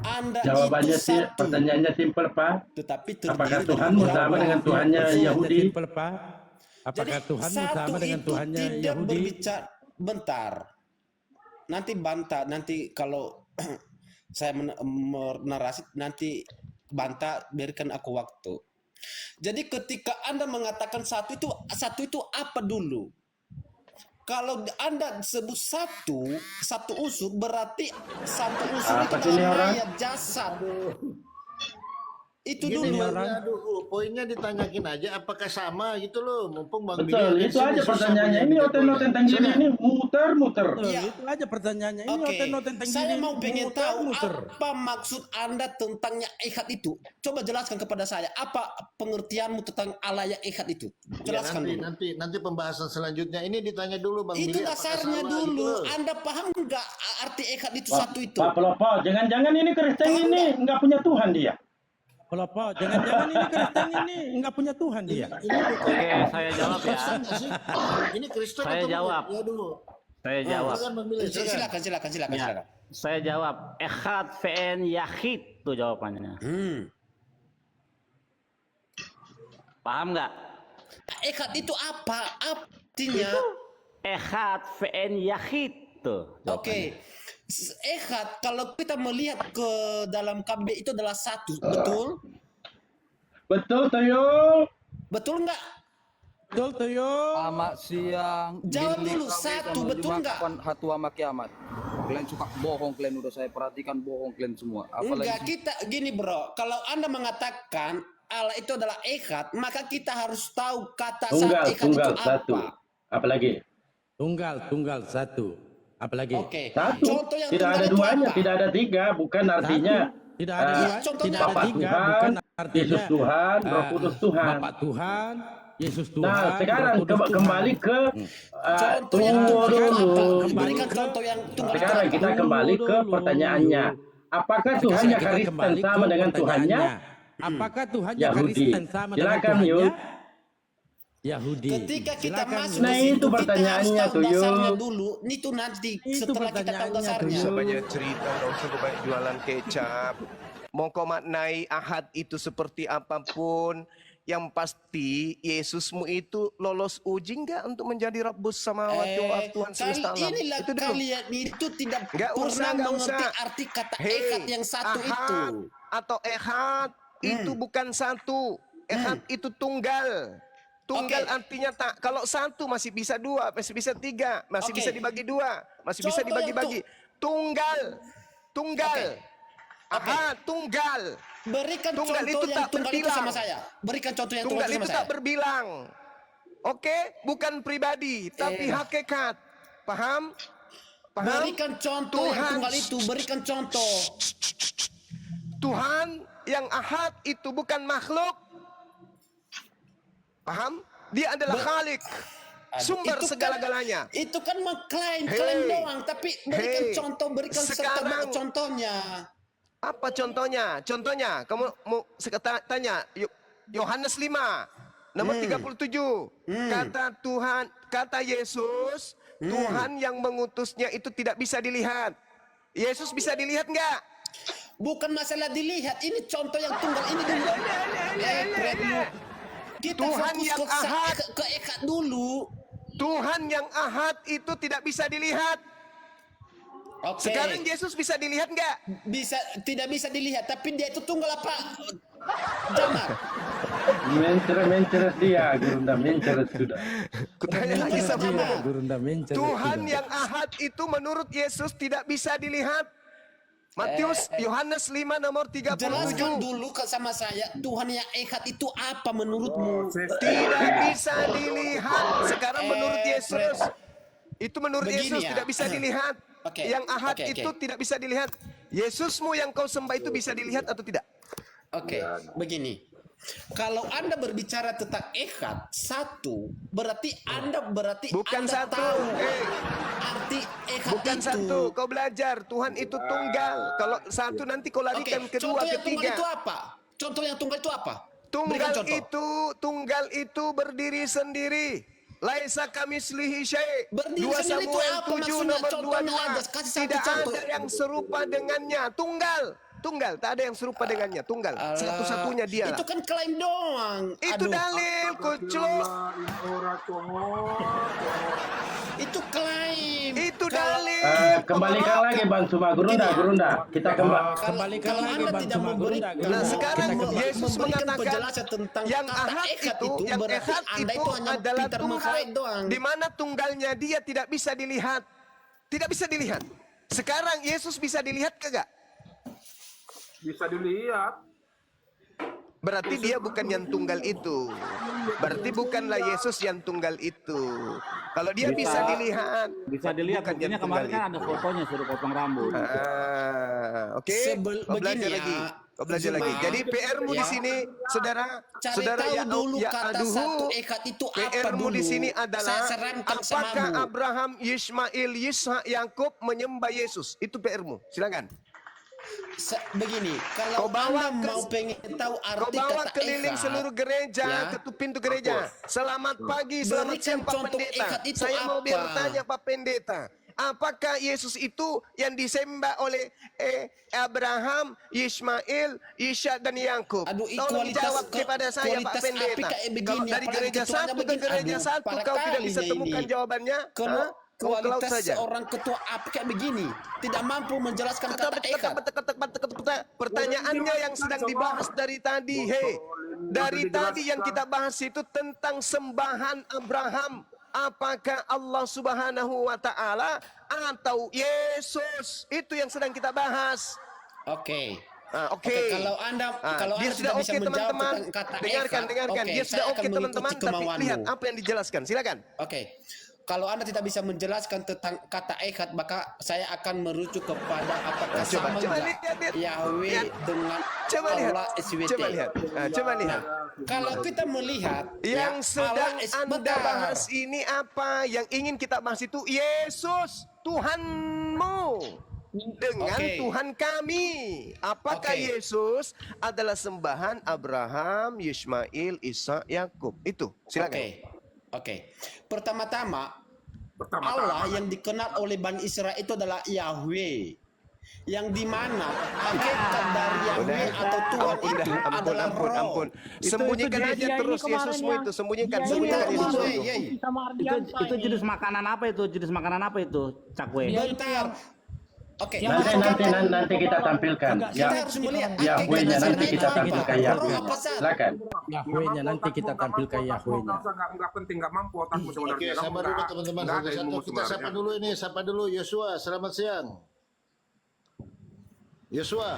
Anda Jawabannya itu sih, satu, pertanyaannya simpel Pak. tetapi Apakah terdiri dari Tuhanmu sama beberapa. dengan Tuhannya Yahudi? Simpel, Pak. Apakah Tuhanmu satu sama dengan itu Tuhannya tidak Yahudi? berbicara, bentar, nanti bantah, nanti kalau saya menarasi nanti bantah, berikan aku waktu. Jadi ketika Anda mengatakan satu itu apa dulu? Kalau Anda sebut satu unsur, berarti satu unsur Apa itu sih ini adalah orang? mayat jasad. Itu Gini, dulu. poinnya ditanyakin aja apakah sama gitu loh, mumpung Bang Betul, Billy itu kan aja susah pertanyaannya. punya Ini jagoan. hotel-hotel tentang gini ini muter-muter. Betul, Iya. itu aja pertanyaannya. Ini Oke, hotel-hotel tentang saya gini, mau pengen tahu muter. apa maksud Anda tentangnya echad itu. Coba jelaskan kepada saya, apa pengertianmu tentang Allah yang echad itu? Ya, Jelaskan dulu. nanti pembahasan selanjutnya ini ditanya dulu Bang Itu Billy. apakah dasarnya sama dulu. gitu loh. Anda paham nggak arti echad itu satu itu? Pak Pelopor, jangan-jangan ini Kristen Paham ini nggak punya Tuhan dia. Kalau Pak, jangan-jangan ini Kristen ini nggak punya Tuhan dia. Ini bukan Oke, saya jawab ya. Kristen nggak sih? Ini Kristen Saya atau jawab. bukan? Ya dulu. Saya jawab. Silakan Bang Billy. Silakan. Silakan. Ya, saya jawab. Echad ve'en yahid, tuh jawabannya. Paham nggak? Echad itu apa? Artinya? Echad ve'en yahid, tuh jawabannya. Oke. Echad kalau kita melihat ke dalam KB itu adalah satu, betul? Betul, Toyo. Betul nggak? Betul tuh yo. Selamat siang. Jawab Gini, dulu, kami satu, sama betul Jumat nggak? kapan hatu sama kiamat. Kalian suka bohong, kalian udah saya perhatikan bohong kalian semua. Enggak, kita gini bro, kalau Anda mengatakan Allah itu adalah echad, maka kita harus tahu kata Tunggal, saat echad tunggal itu satu. apa. Apalagi? Tunggal satu. Apalagi? Oke. Satu. Contoh yang Tidak tunggal ada itu duanya, apa? tidak ada tiga. Bukan artinya Tidak ada eh, dua, contohnya tidak ada Bapak tiga, Tuhan, bukan artinya Yesus Tuhan, Roh Kudus Tuhan. Bapak Tuhan, Yesus Tuhan. Nah, sekarang Roh Kudus Tuhan. kembali ke Contoh yang tunggu tunggal itu dulu. apa? Berikan contoh yang tunggal itu Sekarang apa? kita kembali ke pertanyaannya. Apakah Tuhannya Kita Kristen kembali sama ke dengan Tuhannya pertanyaannya. Apakah Tuhannya Yahudi? Kristen sama dengan Silakan, Tuhannya Yul. Yahudi? Ketika kita Silakan, masuk Nah, ke situ, itu kita harus pertanyaannya tahu tuh, Yul. dasarnya dulu. Itu nanti Itu setelah kita tahu pertanyaannya tuh, dasarnya. Yul. Sebanyak cerita, nggak usah banyak jualan kecap. Mau kau maknai ahad itu seperti apapun, yang pasti Yesusmu itu lolos uji nggak untuk menjadi Rabbus Samawati wal Ardh, Tuhan semesta alam? Inilah Itu dulu. kalian itu tidak Nggak pernah usah, nggak mengerti usah. arti kata Hei, echad yang satu ahad itu. atau ehad itu bukan satu. Ehad itu tunggal. Tunggal Oke. artinya tak. Kalau satu masih bisa dua, masih bisa tiga, masih Oke. bisa dibagi dua, masih bisa Contoh yang dibagi-bagi. Tunggal, tunggal, ahad, tunggal. Berikan Tunggal contoh itu yang tak tunggal itu berbilang. sama saya. Berikan contoh yang Tunggal tunggal itu itu sama saya. tak berbilang. Oke, bukan pribadi, tapi hakikat. Paham? Paham? Berikan contoh yang Tuhan. tunggal itu. Berikan contoh. Tuhan yang ahad itu bukan makhluk. Paham? Dia adalah Khalik. Sumber Itu kan- segala-galanya. Itu kan mengklaim, Hei. klaim doang. Tapi berikan Hei. contoh, berikan serta Sekarang- contohnya. Apa contohnya? Contohnya, kamu mau tanya Yohanes 5 nomor 37. Kata Tuhan, kata Yesus, Tuhan yang mengutusnya itu tidak bisa dilihat. Yesus bisa dilihat enggak? Bukan masalah dilihat. Ini contoh yang tunggal ini dulu. Fredmu. Kita Tuhan fokus yang ahad. ke echad dulu. Tuhan yang ahad itu tidak bisa dilihat. Oke. Sekarang Yesus bisa dilihat enggak? Tidak bisa dilihat, tapi dia itu tunggal apa? Jamar. Menceres dia, Gurunda menceres sudah. Kutanya lagi sama Gimana? kamu. Gurunda mencari Tuhan sudah. yang ahad itu menurut Yesus tidak bisa dilihat. Matius Yohanes 5 nomor 37. Jelaskan dulu sama saya, Tuhan yang echad itu apa menurutmu? Tidak bisa dilihat. Sekarang menurut Yesus. Itu menurut Begini Yesus ya. tidak bisa dilihat. Oke, Yang ahad oke. itu tidak bisa dilihat. Yesusmu yang kau sembah itu bisa dilihat atau tidak? Oke, begini. Kalau Anda berbicara tentang echad satu, berarti Anda Bukan Anda satu. tahu arti echad Bukan itu. satu. Kau belajar. Tuhan itu tunggal. Kalau satu nanti kau Oke, larikan kedua, contoh yang tunggal ketiga. itu apa? Contoh yang tunggal itu apa? Berikan Tunggal itu berdiri sendiri. Laisa kamislihi syai'. Berdiri 2 sendiri itu Samuel apa 7 maksudnya? nomor Contohnya 22. ada, kasih satu Tidak contoh. ada yang serupa dengannya. Tunggal, tak ada yang serupa dengannya. Tunggal, Alah, satu-satunya dia Itu lah. kan klaim doang. Itu Aduh, dalil, kucluk. itu klaim. Itu Kalau- dalil. Kembalikan lagi Bang Suma, Gurunda. Kita kembali. Kembalikan kalau lagi Anda Bang tidak Suma memberikan, Gurunda. Nah, sekarang Kita kembali. Yesus memberikan mengatakan penjelasan tentang yang kata ahad echad itu, yang berarti ehad Anda itu hanya adalah pintar tunggal. mengklaim doang. Di mana tunggalnya dia tidak bisa dilihat. Tidak bisa dilihat. Sekarang Yesus bisa dilihat kagak? Bisa dilihat. Berarti dia bukan yang tunggal itu. Berarti bukanlah Yesus yang tunggal itu. Kalau dia bisa dilihat, Bisa dilihat, bukan yang buktinya kemarin tunggal kan ada itu. fotonya suruh potong rambut. Oke. Kau belajar begini lagi. ya, Kau belajar Zuma, lagi. Jadi PR-mu di ya. sini, saudara, Cari saudara tahu ya, dulu ya kata aduhu. satu echad itu apa PR-mu di dulu. sini adalah Saya serangkan apakah samamu. Abraham, Yismail, Yishak, Yakub menyembah Yesus? Itu PR-mu. Silakan. Begini, kalau Kau bawa Anda ke- mau pengen tahu Kau arti bawa kata keliling echad, seluruh gereja, ya. ke pintu gereja. Selamat pagi, selamat Berikan siang Pak contoh Pendeta. echad itu Saya mau apa? bertanya Pak Pendeta. Apakah Yesus itu yang disembah oleh Abraham, Yismail, Ishak dan Yakub? Aduh, Tolong jawab kepada saya Pak kualitas Pendeta. api kayak begini, Kalau dari apalagi gereja ketuanya satu ke begini. gereja Aduh, satu parah kau tidak bisa kali temukan ini. jawabannya. Kalau Hah? Kau ke laut kualitas saja. seorang ketua api kayak begini tidak mampu menjelaskan kata echad. Pertanyaannya yang sedang dibahas dari tadi, dari tadi yang kita bahas itu tentang sembahan Abraham. Apakah Allah Subhanahu wa Ta'ala atau Yesus? Itu yang sedang kita bahas. Oke. Oke. Kalau Anda dia sudah tidak bisa oke menjawab teman-teman. tentang kata Dengarkan. oke, Dia saya sudah akan oke teman-teman. mengikuti Tapi kemauanmu. lihat apa yang dijelaskan. Silakan. Oke. Kalau Anda tidak bisa menjelaskan tentang kata echad, maka saya akan merujuk kepada apakah sama lihat. Yahweh dengan Allah SWT. Coba lihat. Kalau kita melihat Yang sedang Allah Anda bahas ini apa? Yang ingin kita bahas itu Yesus, Tuhanmu. Dengan Tuhan kami. Apakah Yesus adalah sembahan Abraham, Yismail, Ishak, Yakub? Itu. Silakan. Oke. Pertama-tama Allah yang dikenal oleh Bani Israel itu adalah Yahweh. Yang dimana hakikat dari Yahweh atau Tuhan itu adalah roh. Sembunyikan aja terus Yesusmu itu. Sembunyikan Yesus itu. Itu jenis makanan apa itu? Cakwe. Bentar. Oke. Nanti kita tampilkan. Kita harus melihat Yahweh-nya nanti kita tampilkan Yahweh. Silakan. Yahweh-nya nanti kita tampilkan Yahweh-nya. Nggak penting, nggak mampu otakmu Oke, sebenarnya. sabar dulu teman-teman. Satu-satu kita sapa dulu ini. Sapa dulu Yosua. Selamat siang. Yosua.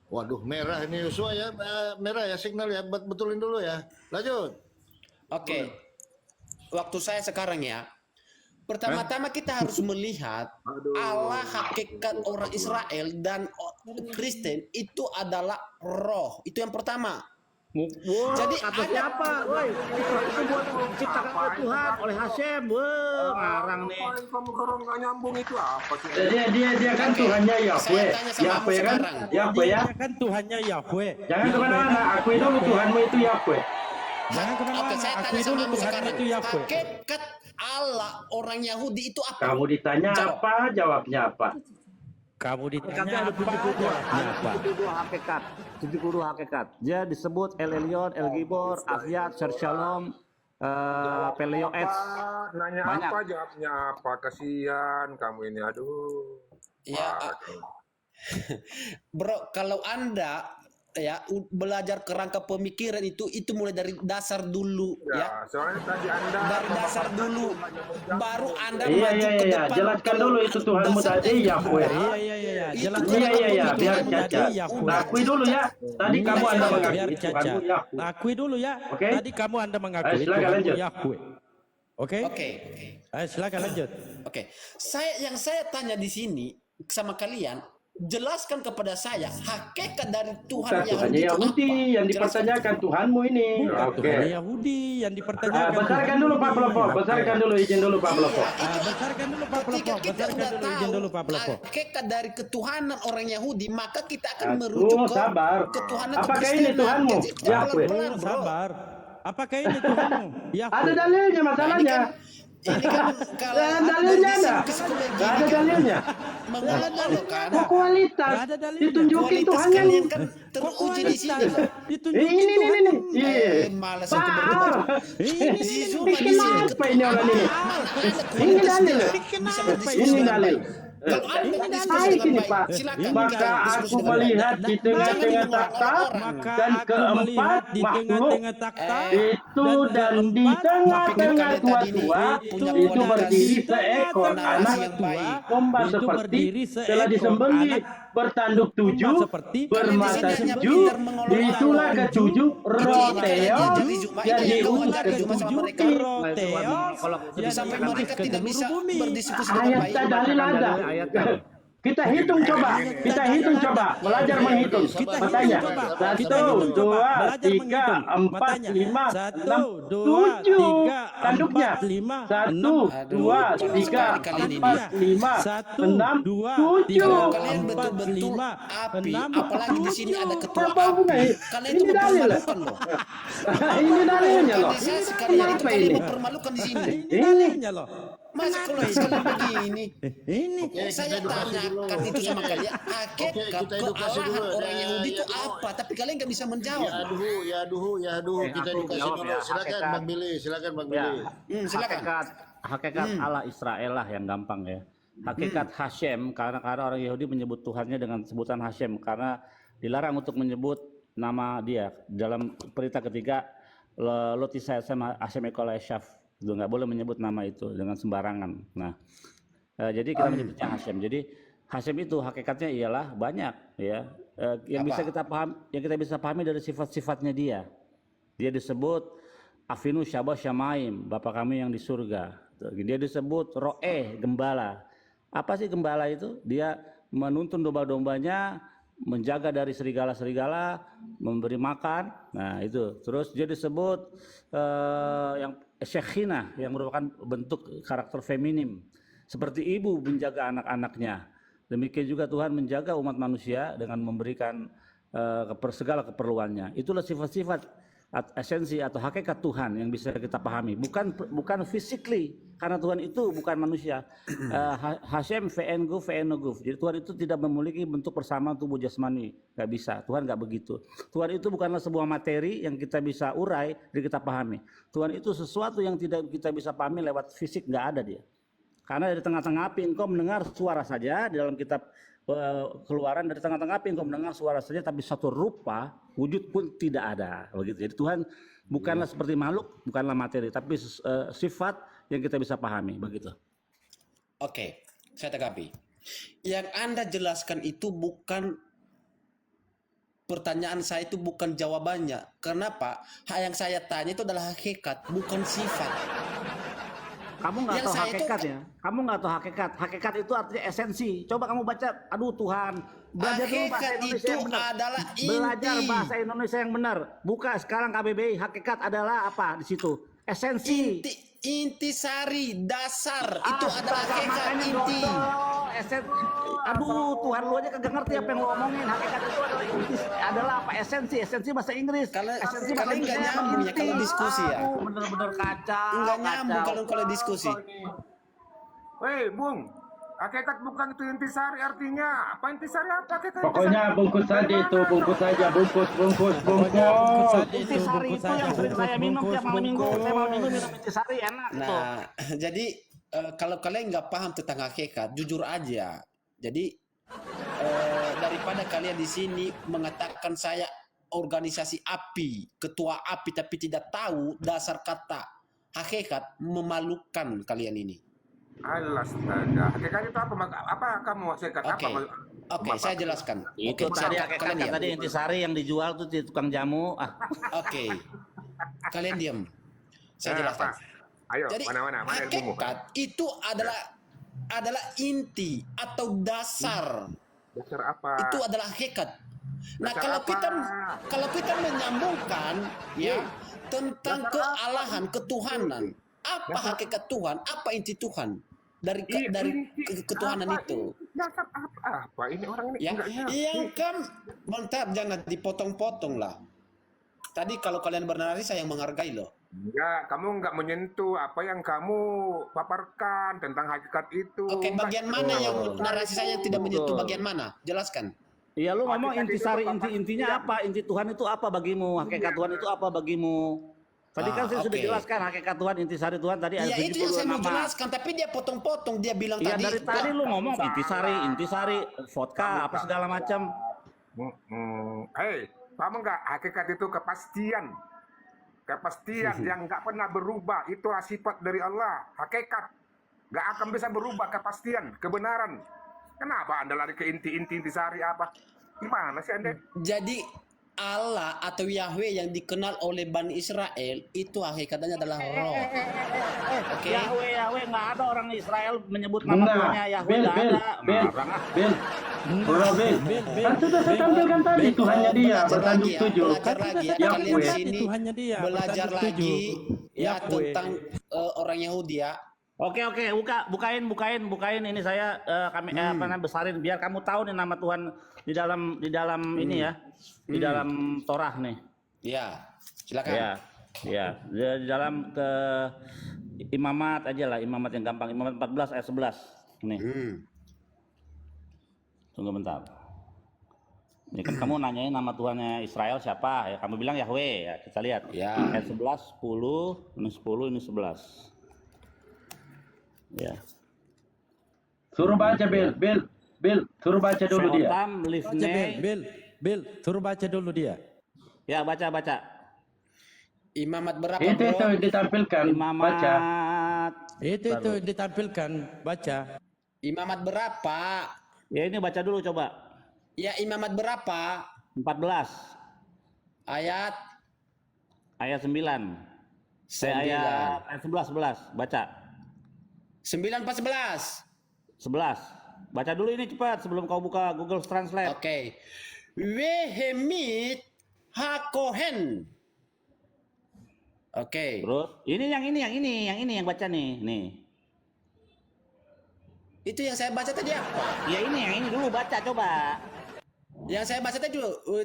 Waduh, merah ini Yosua ya. Merah ya signal ya. Betulin dulu ya. Lanjut. Oke. Waktu saya sekarang ya. Pertama-tama kita harus melihat Allah hakikat orang Israel dan Kristen itu adalah roh. Itu yang pertama. Jadi Kata siapa? Woi, itu buat diciptakan oleh Tuhan, oleh Hashem. Wah, ngarang nih. Kamu kalau nggak nyambung itu apa sih? Dia kan Tuhannya Yahweh. Saya tanya sama kamu Yahweh kan? sekarang. Yahweh ya. Dia kan Tuhannya Yahweh. Jangan kemana-mana. Akui dulu Tuhanmu itu Yahweh. Jangan Oke, kemana-mana. saya Akui tanya dulu sama kamu Tuhan sekarang. itu Yahweh. Hakikat Allah orang Yahudi itu apa? Kamu ditanya Jawab. apa, jawabnya apa. Kamu ditanya Ada apa? 72 hakikat. 72 hakikat. Dia disebut El Elyon, El Gibor, Ahyad, Sher Shalom, Peleo Etz. Nanya Banyak. apa, jawabnya apa? Kasihan kamu ini, aduh. Ya, bro, kalau Anda ya belajar kerangka pemikiran itu mulai dari dasar dulu ya. Soalnya tadi Anda Dari dasar dulu baru Anda Iya, maju iya, ke iya. depan. Jelaskan dulu itu Tuhanmu Dasar tadi yang Yahweh. kedua, Iya. itu Jelas. Iya, iya, iya. Biar Tuhan Caca. Yahweh. Akui dulu ya. Tadi kamu Anda Biar mengakui Caca. Tuhanmu Yahweh. Akui dulu ya. Oke. Tadi kamu Anda mengakui Silakan Tuhanmu lanjut. Yahweh. Oke? Oke. Ayo silakan lanjut. Oke. Yang saya tanya di sini sama kalian, jelaskan kepada saya hakikat dari Tuhan Bukan Tuhannya itu Yahudi apa? yang dipertanyakan Tuhanmu ini. Bukan Oke. Tuhan Yahudi yang dipertanyakan. Besarkan dulu Pak Pelopo. Besarkan dulu, izin dulu Pak Pelopo. Besarkan dulu Pak Ketika Pelopo. kita Besarkan udah dulu, izin tahu dulu Pak Pelopo. hakikat dari ketuhanan orang Yahudi, maka kita akan Aduh, merujuk ke sabar. ketuhanan Apakah kekristenan. ini Tuhanmu? Jadi kita Yahweh. pelan-pelan, bro. Sabar. Apakah ini Tuhanmu? Yahweh. Ada dalilnya masalahnya. Ini kan kalau Dalilnya dari ada. psikologi Nggak ada dalilnya. mengolok kan. Kok kualitas? Nggak ada dalilnya. Ditunjukin Kualitas Tuhannya. kalian kan teruji di sini. Ditunjukin Ini. Tuhan. Iya. Malas itu berdua. Ini. Kenapa ini orang ini? Ini dalil. Bisa Kenapa berdiskusi Ini dengan dalil. baik. Kalau Anda berdiskusi Baik dengan ini baik, Pak. silakan. Maka Diskusi aku dengan baik. melihat di tengah-tengah takhta Maka dan aku keempat melihat di makhluk tengah-tengah takhta itu dan di tengah-tengah tua-tua itu berdiri seekor anak domba seperti telah disembelih bertanduk tujuh bermata tujuh itulah ketujuh roteos yang diutus ketujuh Sampai mereka tidak bisa berdiskusi dengan ayat baik. dalil ada. Kita hitung coba, belajar menghitung. Matanya 1, 2, 3, 4, 5, 6, 7. Tanduknya 1, 2, 3, 4, 5, 6, 7. Kalian betul-betul api, apalagi di sini ada ketua Apa api. hubungannya? Kalian Ini itu dalil. mempermalukan loh. Ini dalilnya loh. Organisasi kalian itu Kenapa kalian ini? mempermalukan di sini. Dalilnya loh. Masa kalau sekali begini? Ini. Saya tanyakan itu sama kalian. Hakikat kita edukasi kealahan dulu. orang Yahudi itu apa? Tapi kalian nggak bisa menjawab. Ya aduh. Kita edukasi jawab dulu. ya, Silakan hakikat. Bang Billy, silakan Bang Ya, Billy. Silakan. hakikat Allah Israel lah yang gampang ya. Hakikat Hashem karena orang Yahudi menyebut Tuhannya dengan sebutan Hashem karena dilarang untuk menyebut nama dia dalam perintah ketiga Lot Yisrael Hashem Ekol Eshaf itu nggak boleh menyebut nama itu dengan sembarangan. Nah, jadi kita menyebutnya Hashem. Jadi Hasyim itu hakikatnya ialah banyak ya. Yang bisa kita pahami dari sifat-sifatnya dia. Dia disebut Afinu Syabah Syamaim, Bapa kami yang di surga. Dia disebut Ro'eh, gembala. Apa sih gembala itu? Dia menuntun domba-dombanya, menjaga dari serigala-serigala, memberi makan. Nah itu. Terus dia disebut yang Syekhina, yang merupakan bentuk karakter feminim. Seperti ibu menjaga anak-anaknya. Demikian juga Tuhan menjaga umat manusia dengan memberikan segala keperluannya. Itulah sifat-sifat esensi atau hakikat Tuhan yang bisa kita pahami. Bukan physically, karena Tuhan itu bukan manusia. Hashem ve'enguf ve'enoguf. Jadi Tuhan itu tidak memiliki bentuk persamaan tubuh jasmani. Nggak bisa. Tuhan nggak begitu. Tuhan itu bukanlah sebuah materi yang kita bisa urai dan kita pahami. Tuhan itu sesuatu yang tidak kita bisa pahami lewat fisik, nggak ada dia. Karena dari tengah-tengah api engkau mendengar suara saja, di dalam kitab Keluaran, dari tengah-tengah api engkau mendengar suara saja, tapi satu rupa wujud pun tidak ada. Begitu. Jadi Tuhan bukanlah seperti makhluk, bukanlah materi, tapi sifat yang kita bisa pahami. Begitu. Oke, saya tanggapi. Yang Anda jelaskan itu bukan pertanyaan saya, itu bukan jawabannya. Kenapa? Yang saya tanya itu adalah hakikat, bukan sifat. Kamu nggak Yang tahu saya hakikat itu- ya? Kamu nggak tahu hakikat. Hakikat itu artinya esensi. Coba kamu baca, aduh Tuhan, belajar dulu bahasa Hakikat Indonesia itu yang benar. adalah Belajar inti. bahasa Indonesia yang benar. Buka sekarang KBBI. Hakikat adalah apa di situ? Esensi. Inti sari, dasar. Itu adalah hakikat, makanya inti. Aduh Tuhan, lu aja kagak ngerti apa yang lu omongin. Hakikat itu adalah inti, adalah apa? Esensi. Esensi bahasa Inggris. Esensi bahasa kalian nggak Indonesia nyambung ya inti. kalau diskusi ya. Aduh, bener-bener kacau. Nggak nyambung kacau. kalau diskusi. Weh, Bung. Hakikat bukan itu intisari artinya. Apa intisari apa? Pokoknya bungkus saja itu, bungkus saja, bungkus. Intisari itu yang sering saya minum tiap malam minggu. Saya malam minggu minum intisari, enak itu. Nah, jadi kalau kalian nggak paham tentang hakikat, jujur aja. Jadi daripada kalian di sini mengatakan saya organisasi api, ketua api, tapi tidak tahu dasar kata hakikat, memalukan kalian ini. Astaga. Hakikat itu apa? Apa kamu hakikat Oke, apa? oke, saya jelaskan. Itu Oke, tadi kalian hakikat diam. tadi intisari yang dijual tuh di tukang jamu. Oke, kalian diam. Saya jelaskan. Ayo, Jadi mana ilmumu? hakikat itu adalah inti atau dasar. Dasar apa? Itu adalah hakikat. Nah, Dasar kalau kita menyambungkan ya tentang kealahan, ketuhanan, apa hakikat Tuhan, apa inti Tuhan dari ketuhanan itu? Dasar apa? Apa ini orang ini Ya, enggak ngerti. yang kan mantap, jangan dipotong-potong lah. Tadi kalau kalian bernarasi saya menghargai loh. Enggak, kamu enggak menyentuh apa yang kamu paparkan tentang hakikat itu. Oke, bagian mana yang narasi saya tidak menyentuh, Betul. bagian mana? Jelaskan. Iya, lu ngomong Hakikat itu intisari, apa? intinya apa? Inti Tuhan itu apa bagimu? Hakikat Tuhan itu apa bagimu? Tadi kan saya sudah oke. jelaskan hakikat Tuhan, intisari Tuhan tadi ada Iya, itu yang saya 72 mau nama. jelaskan, tapi dia potong-potong, dia bilang Iya, tadi. dari tadi lu ngomong intisari, vodka, apa segala macam. Hei, kamu enggak hakikat itu kepastian. Kepastian yang enggak pernah berubah. Itulah sifat dari Allah. Hakikat. Enggak akan bisa berubah kepastian, kebenaran. Kenapa Anda lari ke intisari apa? Gimana sih Anda? Jadi Allah atau Yahweh yang dikenal oleh Bani Israel itu hakikatnya adalah roh. Oke. Yahweh nggak ada orang Israel menyebut nama Enggak. Tuhannya Yahweh, Bil, nggak Bil, ada. Bil, Ngarang ah. Bil. Bro, Bil. Kan sudah saya tampilkan tadi Tuhannya dia, Belajar bertanduk lagi ya, 7. belajar lagi ya. Yahweh. Kalian di sini Tuhannya dia, belajar bertanduk lagi tujuh. ya Yahweh. tentang orang Yahudi ya. Oke, bukain ini saya kami apa namanya besarin biar kamu tahu nih nama Tuhan di dalam ini ya. Di dalam Torah nih. Ya, silakan. Ya. Di dalam ke Imamat aja lah, Imamat yang gampang. Imamat 14 ayat 11. Nih. Tunggu bentar. Ini kan kamu nanyain nama Tuhannya Israel siapa? Ya kamu bilang Yahweh ya. Kita lihat. Ya. Ayat 11, 10, ini 10, ini 11. Ya. Suruh baca, Bil, suruh baca dulu dia. Seotam Baca lifnei. Bil, suruh baca dulu dia. Ya, baca. Imamat berapa, Itu bro? ditampilkan, baca. Imamat. Itu ditampilkan, baca. Imamat berapa? Ya ini baca dulu coba. Ya imamat berapa? 14 Ayat ayat 9. Ayat 11 baca. 9 pas 11. 11. Baca dulu ini cepat sebelum kau buka Google Translate. Oke. Wehemit hakohen. Oke. Terus ini yang baca nih. Nih. Itu yang saya baca tadi apa? Ya ini yang ini dulu baca coba. Yang saya baca tadi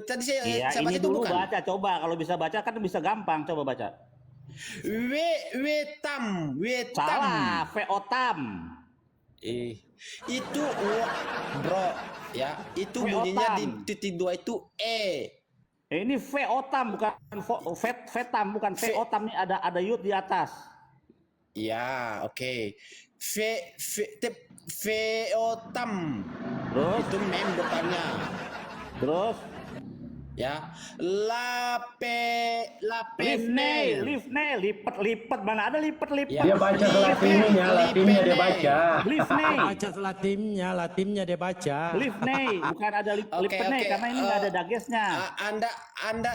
tadi saya Iya, baca ini itu dulu bukan. baca coba. Kalau bisa baca kan bisa gampang. Coba baca. Wetam. Salah, veotam. Itu bro ya, itu bunyinya di titik 2 itu Ini veotam bukan vetam bukan veotam, nih ada yud di atas. Ya, oke. Veotam. Terus Itu mem depannya. terus Ya. Lapene. Livne, lipat mana ada lipat. Ya. Dia baca Latinnya dia baca. Livne. Baca Latinnya dia baca. Livne, bukan ada lipene karena ini nggak ada dagesnya. Anda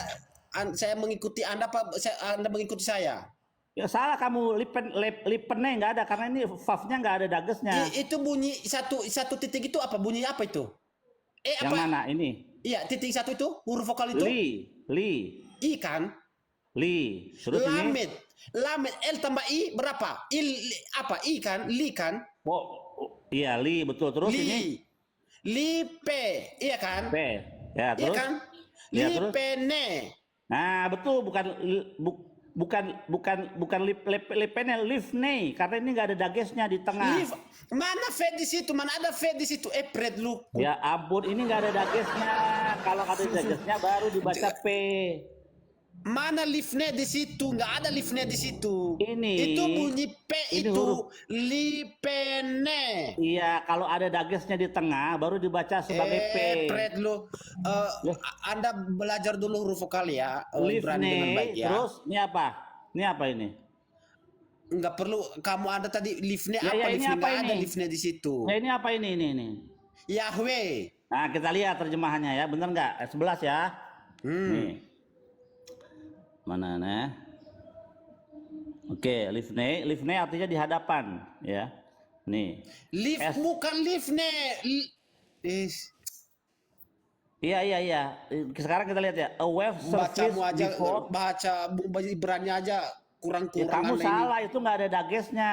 saya mengikuti Anda Pak, Anda mengikuti saya. Ya salah kamu, lipene nggak ada karena ini vavnya nggak ada dagesnya. Itu bunyi satu titik itu apa? Bunyi apa itu? Yang apa? mana ini? Iya, titik 1 itu huruf vokal itu. Li. I kan? Li. Terus ini? Lamet L tambah I berapa? Apa? I kan? Li kan? Oh, iya li betul. Terus ini? Li P, iya kan? P. Ya Iya terus? kan? Ya, Li terus? P ne. Nah betul, bukan lipene, livne karena ini nggak ada dagesnya di tengah. Mana V di situ? Mana ada V di situ? Pred lu. Ya ampun, ini nggak ada dagesnya. Kalau ada dagesnya baru dibaca P. Mana liftnya di situ? Nggak ada liftnya di situ. Ini. Itu bunyi P Ini itu. huruf. Lipene. Iya, kalau ada dagesnya di tengah baru dibaca sebagai P. Pred lu. Anda belajar dulu huruf vokal ya. Berani dengan Livne, baik ya. terus ini apa? Ini apa ini? Nggak perlu. Kamu ada tadi liftnya Ya, apa? ya, ini Liftnya apa nggak ada ini? liftnya di situ. Nah, ini apa ini? Yahweh. Nah, kita lihat terjemahannya ya. Bener nggak? Ayat 11 ya. Nih. Mana nih? Oke, livne artinya di hadapan ya. Nih. Bukan liftnya. Iya. Sekarang kita lihat ya. A wave surface Bacamu aja, before. baca Ibrani aja kurang-kurang. Ya, kamu Anda salah, itu nggak ada dagesnya.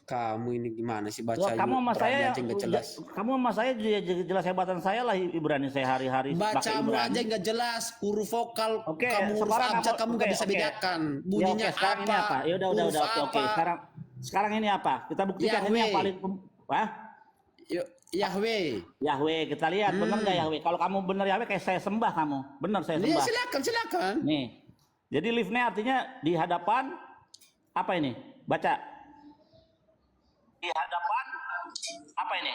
Kamu ini gimana sih baca Wah, kamu sama saya aja nggak jelas. Kamu sama saya jelas hebatan saya lah Ibrani, saya hari-hari pakai Bacamu Ibrani. aja nggak jelas, huruf vokal Oke, kamu huruf sekarang abjad kamu nggak oke, bisa oke. bedakan. Ya, Bunyinya oke, sekarang ini apa? Ya udah huruf oke. apa. Sekarang ini apa? Kita buktikan ini yang paling Yahweh, kita lihat benar nggak Yahweh? Kalau kamu benar Yahweh, kayak saya sembah kamu. Benar saya Ya, sembah. silakan. Nih. Jadi livne artinya di hadapan apa ini? Baca. Di hadapan apa ini?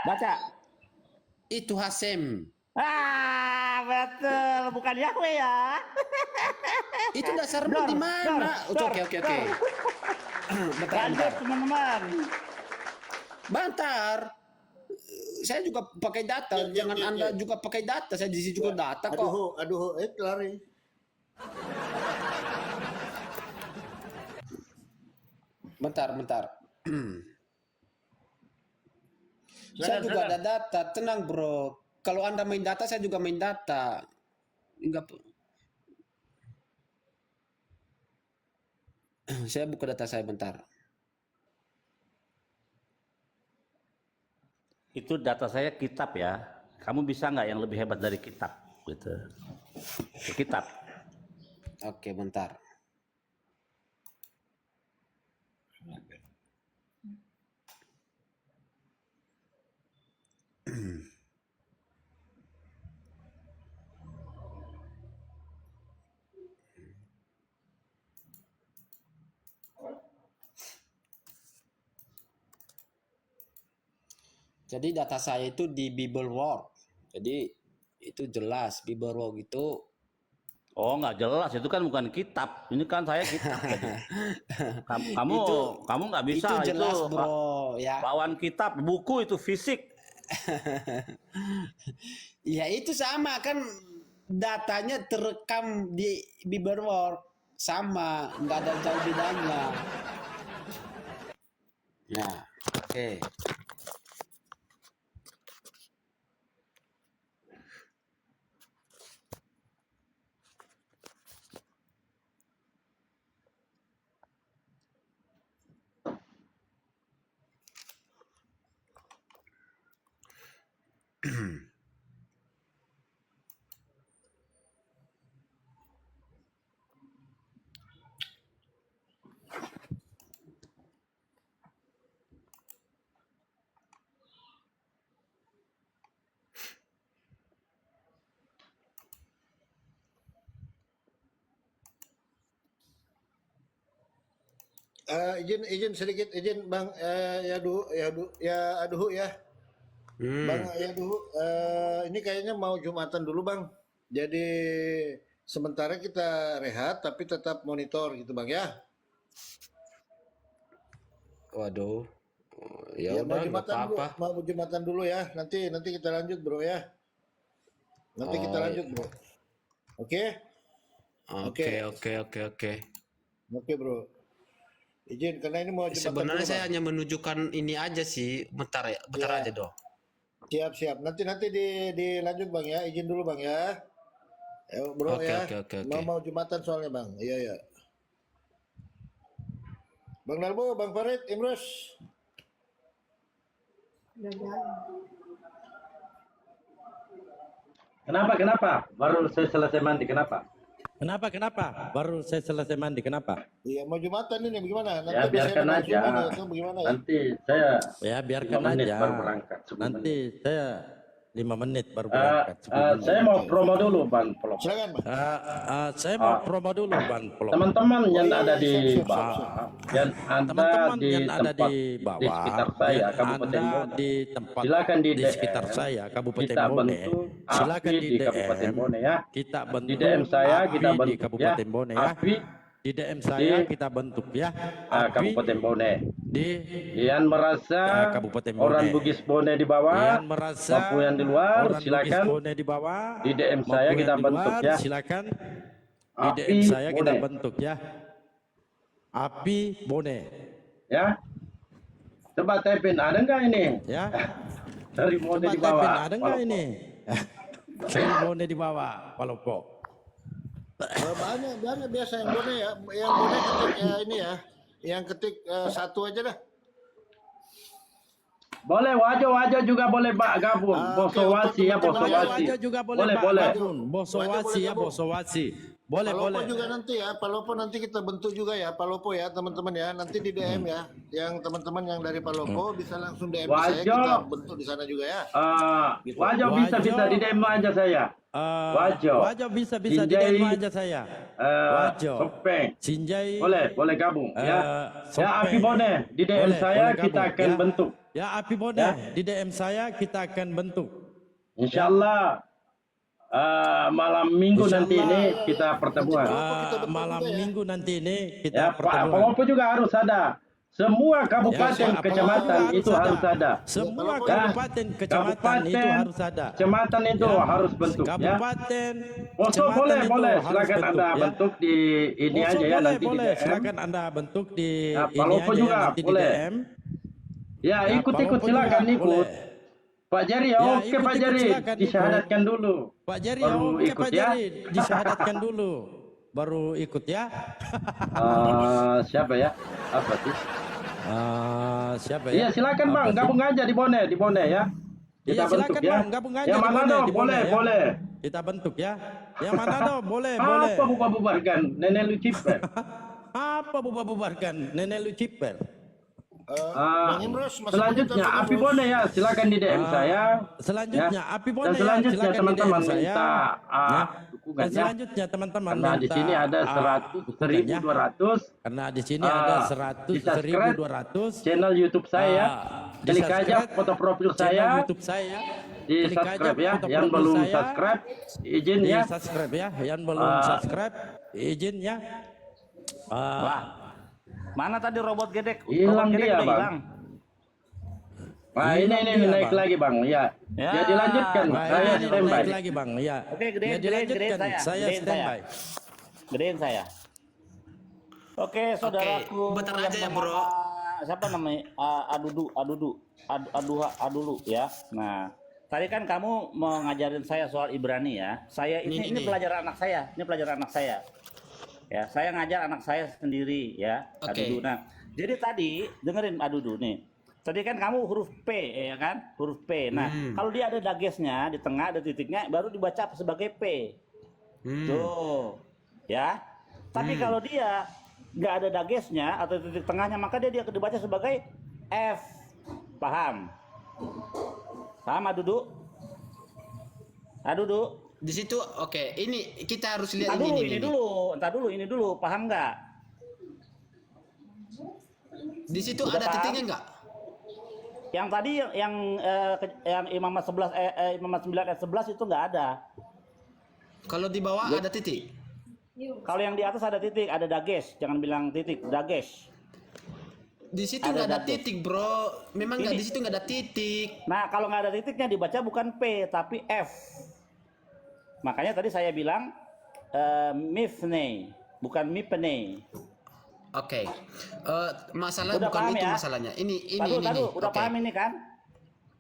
Baca. Itu Hasem. Betul, bukan Yahweh ya. Itu dasarmu di mana? Oke. Lanjut teman-teman. Bentar. Saya juga pakai data, jangan Anda juga pakai data. Saya di sini juga data kok. Aduh, lari. Bentar. Saya juga ada data, tenang bro. Kalau Anda main data, saya juga main data. Enggak. Saya buka data saya bentar. Itu data saya kitab ya. Kamu bisa nggak yang lebih hebat dari kitab? Gitu. Kitab. Oke, bentar. Jadi data saya itu di Bible World. Jadi itu jelas Bible World itu. Oh, nggak jelas, itu kan bukan kitab. Ini kan saya kitab tadi. Kamu kamu nggak bisa itu jelas, itu bro, ya. lawan kitab, buku itu fisik. Ya itu sama kan, datanya terekam di Biberworld, sama, nggak ada jauh bedanya. Ya, oke. Izin sedikit, izin Bang Aduhu ya. Bang Aduhu, ini kayaknya mau Jumatan dulu Bang. Jadi sementara kita rehat tapi tetap monitor gitu Bang ya. Waduh. Ya Ya, udah, nggak apa-apa. mau Jumatan dulu ya. Nanti kita lanjut bro ya. Nanti kita Oh, lanjut bro. Oke? Oke bro. Izin karena ini mau Jumatan Sebenarnya dulu saya Bang. hanya menunjukkan ini aja sih, bentar ya, bentar Ya. aja dong. Siap. Nanti dilanjut Bang ya. Izin dulu Bang ya. Bro Oke, ya. oke. Mau Jumatan soalnya Bang. Iya. Bang Dalbo, Bang Farid, Imrus. Kenapa? Baru saya selesai mandi, kenapa? Kenapa? Baru saya selesai mandi, kenapa? Iya, mau Jumatan ini bagaimana? Nanti Ya biarkan masih ada aja. Zoom atau bagaimana ya? Nanti saya Ya, biarkan 5 menit aja. baru berangkat. 10 Nanti menit. saya 5 menit baru berangkat. 10 menit. Saya mau promo dulu Bang Pelok. Silakan Bang. Saya mau promo dulu Ban Pelok. Teman-teman yang iya, ada di siap. bawah, yang ada Teman-teman di yang ada tempat di di bawah, sekitar saya, yang Kabupaten ada Bone. di tempat Silakan di di DM. sekitar saya, Kabupaten Kita Bone. bentuk Silakan API di di Kabupaten DM. Bone ya. Kita Di bentuk DM saya API kita di bentuk ya. Kabupaten Bone ya. API Di DM saya di kita bentuk ya. API Kabupaten Bone. di Yang merasa Kabupaten orang Bone. Bugis Bone di bawah yang merasa maupun yang di luar orang Bugis silakan Bone di bawah di DM saya maupun kita yang di bentuk luar, ya. silakan di API DM saya kita Bone. bentuk ya. API Bone Ya. Coba type-in, ada nggak ini? ya. Dari Bone Coba di bawah. type-in, ada nggak Walaupun- ini? Dari Bone di bawah, Palopo. Banyak biasa yang Bone ya. Yang Bone ketik ya ini ya. Yang ketik satu aja dah. Boleh wajo juga boleh Pak gabung. Boso wasi ya, boso wasi. Wajo juga boleh, Pak, boleh. gabung. Bosowasi ya, Bosowasi. Boleh, Palopo boleh. juga nanti ya. Palopo nanti kita bentuk juga ya. Palopo ya teman-teman ya. Nanti di DM ya. Yang teman-teman yang dari Palopo bisa langsung DM saya. Wajo. Kita bentuk di sana juga ya. Wajo bisa di DM aja saya. Wajo. Wajo bisa di Sinjai. DM aja saya. Wajo. Sopeng. Sinjai. Boleh gabung ya. Ya Sopeng. Api Bone di DM Boleh, saya boleh kita gabung, akan ya. bentuk. Ya, Api Bone Ya. di DM saya kita akan bentuk. Insyaallah malam minggu Insya nanti Allah. ini kita pertemuan. Malam minggu nanti ini Ya kita Pak pertemuan. Palopo juga harus ada. Semua kabupaten Ya, Pak kecamatan Palopo itu harus ada. Semua Ya. kabupaten kecamatan itu harus ada. Kecamatan itu Ya. harus bentuk ya. Kabupaten Poso kecamatan boleh, itu boleh. harus Silakan bentuk, Anda ya. bentuk di ini Poso aja ya boleh, nanti boleh. di DM. Silakan Anda bentuk di Ya, ini Palopo aja juga, ya, nanti boleh. di DM. Ya, Ya, ikut-ikut Palopo silakan juga ikut. boleh. Pak Jari, Ya, oke Pak ikut-ikut Jari, silakan ikut. disyahadatkan dulu. Pak Jari, Baru oke ikut Pak ya. Jari, disyahadatkan dulu. Baru ikut ya. Siapa ya? Apa sih? Siapa ya? Iya, silakan Bang, Apa sih? gabung aja di Bone ya. Iya, bentuk silakan ya. Bang, gabung aja Yang di mana Bone, dong? di Bone, ya. Boleh. Kita bentuk ya. Yang mana dong? Boleh, boleh. Apa bubarkan? Nenek lu cipet. Apa bubarkan? Nenek lu ciper. Bang Imros, masih Selanjutnya komentar, Bang Api Imros. Bone ya, silakan di DM saya. Selanjutnya Ya. Api Dan Bone ya, selanjutnya silakan di teman-teman DM saya. minta Ya. dukungan Dan ya. selanjutnya teman-teman Karena di minta sini ada dukungannya. 1.200 Karena di sini ada di subscribe 100.200 channel YouTube saya. di Klik aja subscribe foto profil channel saya, YouTube saya. di Klik aja subscribe ya. foto Yang profil belum saya, subscribe izin di ya. subscribe ya. Yang belum subscribe izin ya. Wah, mana tadi robot gedek? Hilang Robot gedek dia, udah Bang. hilang. Nah Hilang ini dia, naik Bang. lagi Bang. Ya. Ya. Ya dilanjutkan. Nah, Saya ini standby. naik lagi Bang. Ya. Oke, gedein, Ya, dilanjutkan. gedein Saya gedein standby. Gedein saya. Oke, saudaraku. bentar yang aja ya, bernama- Bro. Siapa namanya? Adulu ya. Nah, tadi kan kamu mau ngajarin saya soal Ibrani ya. Saya ini pelajaran anak saya. Ini pelajaran anak saya. Ya, saya ngajar anak saya sendiri ya. Oke. Adudu. Nah, jadi tadi dengerin Adudu nih. Tadi kan kamu huruf P ya kan? Huruf P. Nah, kalau dia ada dagesnya di tengah ada titiknya baru dibaca sebagai P. Tuh. Ya. Tapi kalau dia nggak ada dagesnya atau titik tengahnya maka dia dibaca sebagai F. Paham? Paham Adudu? Adudu? Di situ oke, ini kita harus lihat Entar dulu, ini. ini dulu, paham nggak? Di situ Udah ada paham? titiknya enggak? Yang tadi yang Imamat 11 Imamat 9 ayat 11 itu nggak ada. Kalau di bawah ada titik. Kalau yang di atas ada titik, ada dages. Jangan bilang titik, dages. Di situ Ada nggak ada dages. titik, Bro. Memang nggak Ini- di situ nggak ada titik. Nah, kalau nggak ada titiknya dibaca bukan P tapi F. Makanya tadi saya bilang mifne, bukan mipne. Oke. Masalah Udah bukan paham itu ya? masalahnya. Ini Tadu, udah Oke. paham ini kan?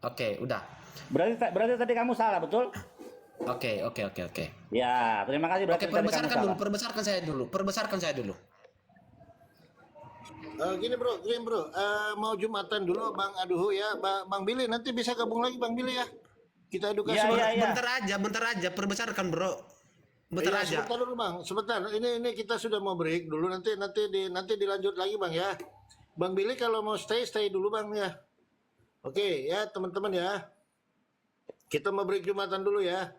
Oke, udah. Berarti tadi kamu salah, betul? Oke. Ya, terima kasih. Oke, Berarti tadi kamu perbesarkan salah. dulu, perbesarkan saya dulu. Gini bro, mau Jumatan dulu Bang Aduhu ya, Bang Billy nanti bisa gabung lagi Bang Billy ya. Kita edukasi. Iya. Bentar aja, perbesarkan, Bro. Bentar Iya, aja. sebentar dulu Bang, sebentar. Ini kita sudah mau break dulu, nanti dilanjut lagi Bang ya. Bang Billy kalau mau stay dulu Bang ya. Oke ya teman-teman ya. Kita mau break Jumatan dulu ya.